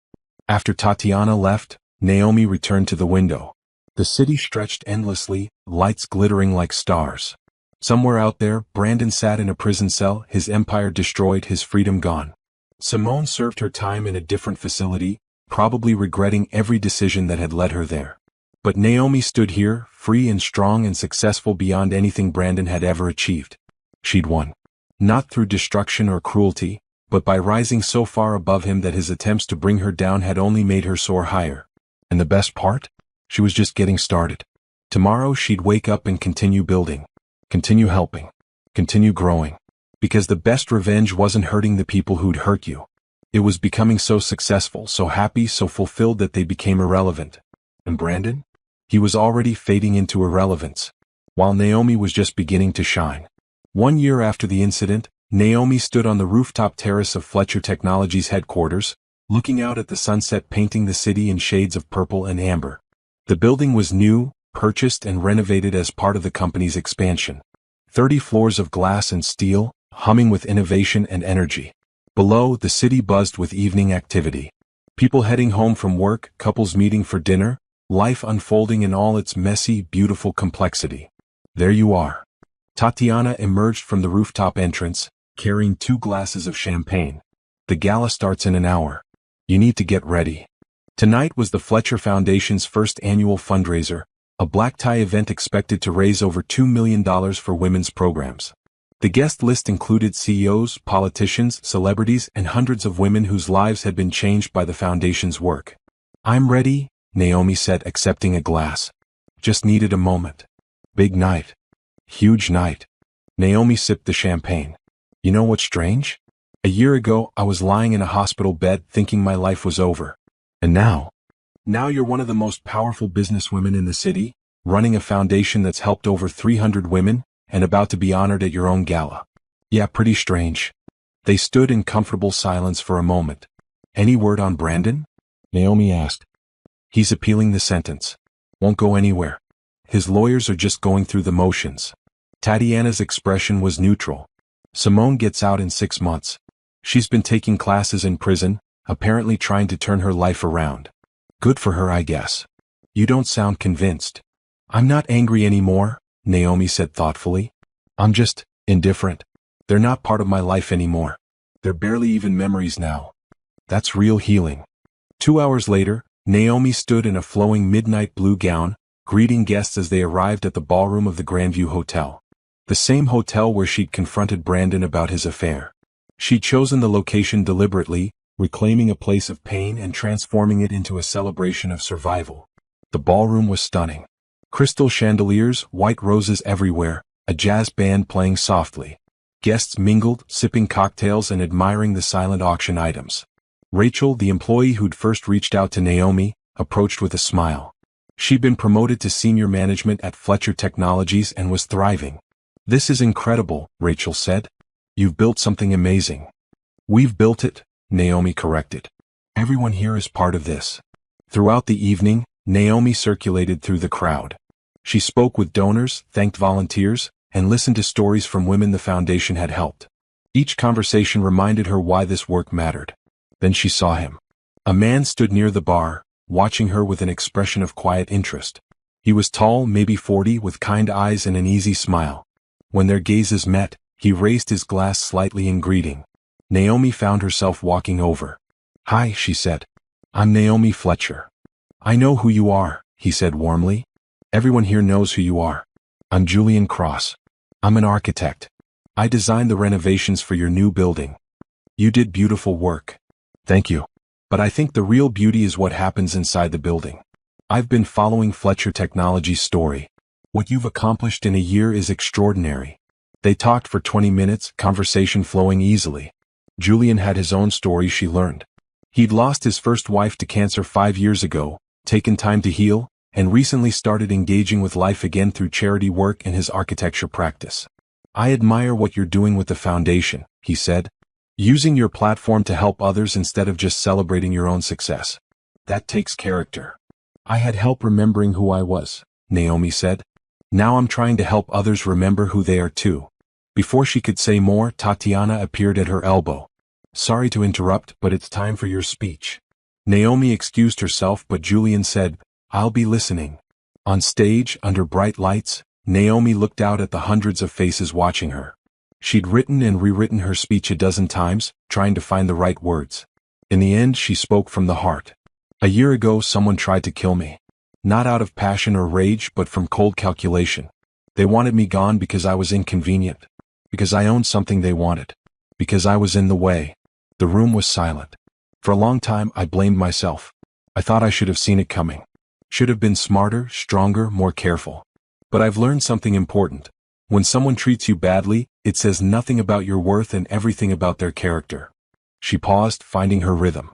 After Tatiana left, Naomi returned to the window. The city stretched endlessly, lights glittering like stars. Somewhere out there, Brandon sat in a prison cell, his empire destroyed, his freedom gone. Simone served her time in a different facility, probably regretting every decision that had led her there. But Naomi stood here, free and strong and successful beyond anything Brandon had ever achieved. She'd won. Not through destruction or cruelty, but by rising so far above him that his attempts to bring her down had only made her soar higher. And the best part? She was just getting started. Tomorrow she'd wake up and continue building. Continue helping. Continue growing. Because the best revenge wasn't hurting the people who'd hurt you. It was becoming so successful, so happy, so fulfilled that they became irrelevant. And Brandon? He was already fading into irrelevance, while Naomi was just beginning to shine. 1 year after the incident, Naomi stood on the rooftop terrace of Fletcher Technologies headquarters, looking out at the sunset painting the city in shades of purple and amber. The building was new, purchased and renovated as part of the company's expansion. 30 floors of glass and steel, humming with innovation and energy. Below, the city buzzed with evening activity. People heading home from work, couples meeting for dinner, life unfolding in all its messy, beautiful complexity. There you are. Tatiana emerged from the rooftop entrance, carrying 2 glasses of champagne. The gala starts in an hour. You need to get ready. Tonight was the Fletcher Foundation's first annual fundraiser, a black tie event expected to raise over $2 million for women's programs. The guest list included CEOs, politicians, celebrities, and hundreds of women whose lives had been changed by the foundation's work. I'm ready, Naomi said, accepting a glass. Just needed a moment. Big night. Huge night. Naomi sipped the champagne. You know what's strange? A year ago, I was lying in a hospital bed thinking my life was over. And now you're one of the most powerful businesswomen in the city, running a foundation that's helped over 300 women, and about to be honored at your own gala. Yeah, pretty strange. They stood in comfortable silence for a moment. Any word on Brandon? Naomi asked. He's appealing the sentence. Won't go anywhere. His lawyers are just going through the motions. Tatiana's expression was neutral. Simone gets out in 6 months. She's been taking classes in prison, apparently trying to turn her life around. Good for her, I guess. You don't sound convinced. I'm not angry anymore, Naomi said thoughtfully. I'm just indifferent. They're not part of my life anymore. They're barely even memories now. That's real healing. 2 hours later, Naomi stood in a flowing midnight blue gown, greeting guests as they arrived at the ballroom of the Grandview Hotel. The same hotel where she'd confronted Brandon about his affair. She'd chosen the location deliberately, reclaiming a place of pain and transforming it into a celebration of survival. The ballroom was stunning. Crystal chandeliers, white roses everywhere, a jazz band playing softly. Guests mingled, sipping cocktails and admiring the silent auction items. Rachel, the employee who'd first reached out to Naomi, approached with a smile. She'd been promoted to senior management at Fletcher Technologies and was thriving. This is incredible, Rachel said. You've built something amazing. We've built it, Naomi corrected. Everyone here is part of this. Throughout the evening, Naomi circulated through the crowd. She spoke with donors, thanked volunteers, and listened to stories from women the foundation had helped. Each conversation reminded her why this work mattered. Then she saw him. A man stood near the bar, watching her with an expression of quiet interest. He was tall, maybe 40, with kind eyes and an easy smile. When their gazes met, he raised his glass slightly in greeting. Naomi found herself walking over. Hi, she said. I'm Naomi Fletcher. I know who you are, he said warmly. Everyone here knows who you are. I'm Julian Cross. I'm an architect. I designed the renovations for your new building. You did beautiful work. Thank you. But I think the real beauty is what happens inside the building. I've been following Fletcher Technologies' story. What you've accomplished in a year is extraordinary. They talked for 20 minutes, conversation flowing easily. Julian had his own story she learned. He'd lost his first wife to cancer 5 years ago, taken time to heal, and recently started engaging with life again through charity work and his architecture practice. I admire what you're doing with the foundation, he said. Using your platform to help others instead of just celebrating your own success. That takes character. I had help remembering who I was, Naomi said. Now I'm trying to help others remember who they are too. Before she could say more, Tatiana appeared at her elbow. Sorry to interrupt, but it's time for your speech. Naomi excused herself, but Julian said, I'll be listening. On stage, under bright lights, Naomi looked out at the hundreds of faces watching her. She'd written and rewritten her speech a dozen times, trying to find the right words. In the end, she spoke from the heart. A year ago, someone tried to kill me. Not out of passion or rage, but from cold calculation. They wanted me gone because I was inconvenient. Because I owned something they wanted. Because I was in the way. The room was silent. For a long time, I blamed myself. I thought I should have seen it coming. Should have been smarter, stronger, more careful. But I've learned something important. When someone treats you badly, it says nothing about your worth and everything about their character. She paused, finding her rhythm.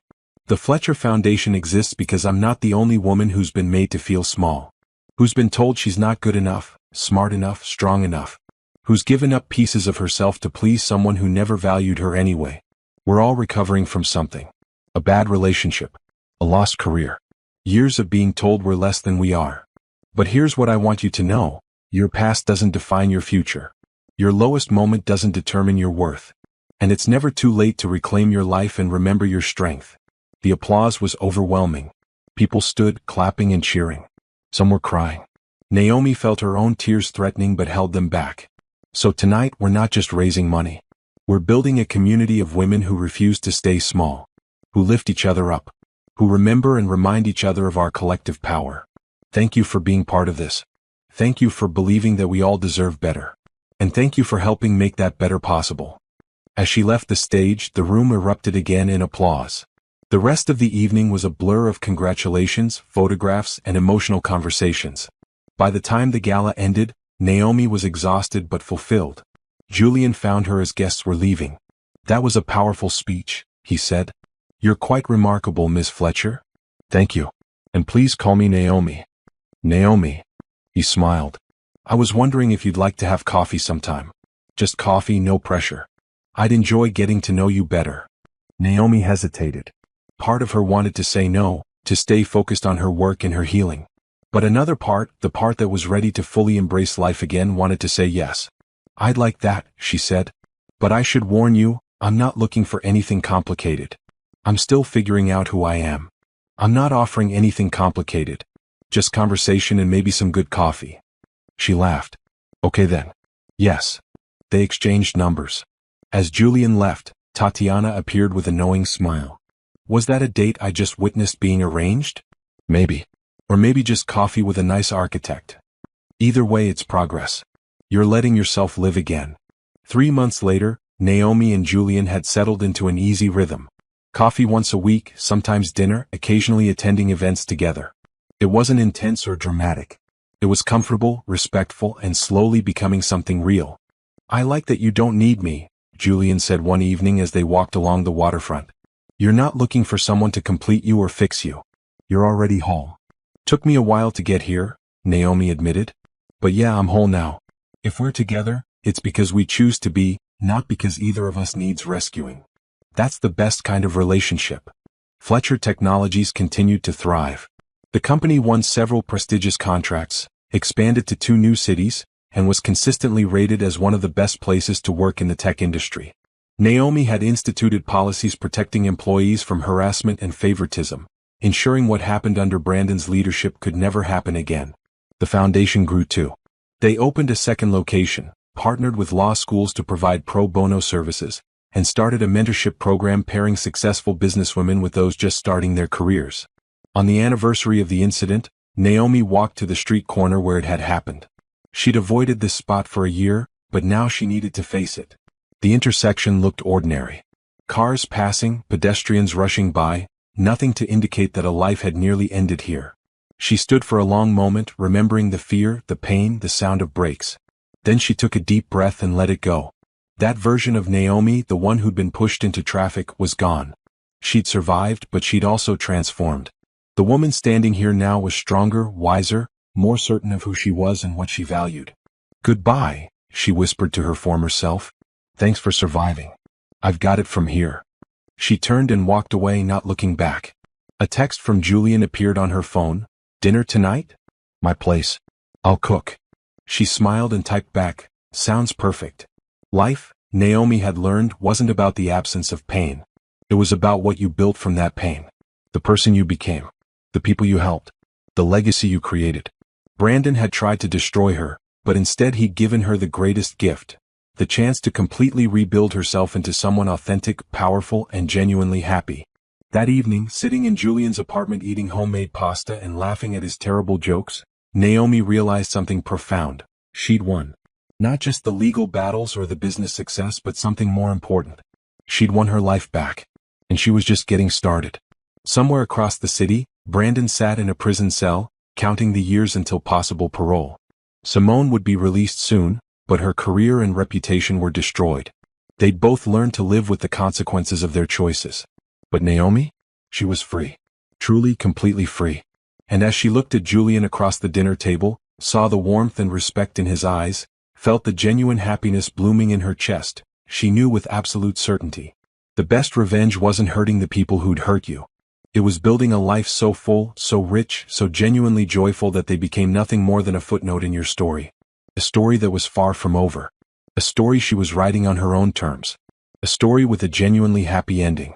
The Fletcher Foundation exists because I'm not the only woman who's been made to feel small. Who's been told she's not good enough, smart enough, strong enough. Who's given up pieces of herself to please someone who never valued her anyway. We're all recovering from something. A bad relationship. A lost career. Years of being told we're less than we are. But here's what I want you to know. Your past doesn't define your future. Your lowest moment doesn't determine your worth. And it's never too late to reclaim your life and remember your strength. The applause was overwhelming. People stood, clapping and cheering. Some were crying. Naomi felt her own tears threatening but held them back. So tonight, we're not just raising money. We're building a community of women who refuse to stay small. Who lift each other up. Who remember and remind each other of our collective power. Thank you for being part of this. Thank you for believing that we all deserve better. And thank you for helping make that better possible. As she left the stage, the room erupted again in applause. The rest of the evening was a blur of congratulations, photographs, and emotional conversations. By the time the gala ended, Naomi was exhausted but fulfilled. Julian found her as guests were leaving. That was a powerful speech, he said. You're quite remarkable, Miss Fletcher. Thank you. And please call me Naomi. Naomi. He smiled. I was wondering if you'd like to have coffee sometime. Just coffee, no pressure. I'd enjoy getting to know you better. Naomi hesitated. Part of her wanted to say no, to stay focused on her work and her healing. But another part, the part that was ready to fully embrace life again, wanted to say yes. I'd like that, she said. But I should warn you, I'm not looking for anything complicated. I'm still figuring out who I am. I'm not offering anything complicated. Just conversation and maybe some good coffee. She laughed. Okay then. Yes. They exchanged numbers. As Julian left, Tatiana appeared with a knowing smile. Was that a date I just witnessed being arranged? Maybe. Or maybe just coffee with a nice architect. Either way, it's progress. You're letting yourself live again. 3 months later, Naomi and Julian had settled into an easy rhythm. Coffee once a week, sometimes dinner, occasionally attending events together. It wasn't intense or dramatic. It was comfortable, respectful, and slowly becoming something real. I like that you don't need me, Julian said one evening as they walked along the waterfront. You're not looking for someone to complete you or fix you. You're already whole. Took me a while to get here, Naomi admitted. But yeah, I'm whole now. If we're together, it's because we choose to be, not because either of us needs rescuing. That's the best kind of relationship. Fletcher Technologies continued to thrive. The company won several prestigious contracts, expanded to 2 new cities, and was consistently rated as one of the best places to work in the tech industry. Naomi had instituted policies protecting employees from harassment and favoritism, ensuring what happened under Brandon's leadership could never happen again. The foundation grew too. They opened a second location, partnered with law schools to provide pro bono services, and started a mentorship program pairing successful businesswomen with those just starting their careers. On the anniversary of the incident, Naomi walked to the street corner where it had happened. She'd avoided this spot for a year, but now she needed to face it. The intersection looked ordinary. Cars passing, pedestrians rushing by, nothing to indicate that a life had nearly ended here. She stood for a long moment, remembering the fear, the pain, the sound of brakes. Then she took a deep breath and let it go. That version of Naomi, the one who'd been pushed into traffic, was gone. She'd survived, but she'd also transformed. The woman standing here now was stronger, wiser, more certain of who she was and what she valued. Goodbye, she whispered to her former self. Thanks for surviving. I've got it from here. She turned and walked away, not looking back. A text from Julian appeared on her phone. Dinner tonight? My place. I'll cook. She smiled and typed back, sounds perfect. Life, Naomi had learned, wasn't about the absence of pain. It was about what you built from that pain. The person you became. The people you helped. The legacy you created. Brandon had tried to destroy her, but instead he'd given her the greatest gift, the chance to completely rebuild herself into someone authentic, powerful, and genuinely happy. That evening, sitting in Julian's apartment eating homemade pasta and laughing at his terrible jokes, Naomi realized something profound. She'd won. Not just the legal battles or the business success, but something more important. She'd won her life back. And she was just getting started. Somewhere across the city, Brandon sat in a prison cell, counting the years until possible parole. Simone would be released soon, but her career and reputation were destroyed. They'd both learned to live with the consequences of their choices. But Naomi? She was free. Truly, completely free. And as she looked at Julian across the dinner table, saw the warmth and respect in his eyes, felt the genuine happiness blooming in her chest, she knew with absolute certainty. The best revenge wasn't hurting the people who'd hurt you. It was building a life so full, so rich, so genuinely joyful that they became nothing more than a footnote in your story. A story that was far from over. A story she was writing on her own terms. A story with a genuinely happy ending.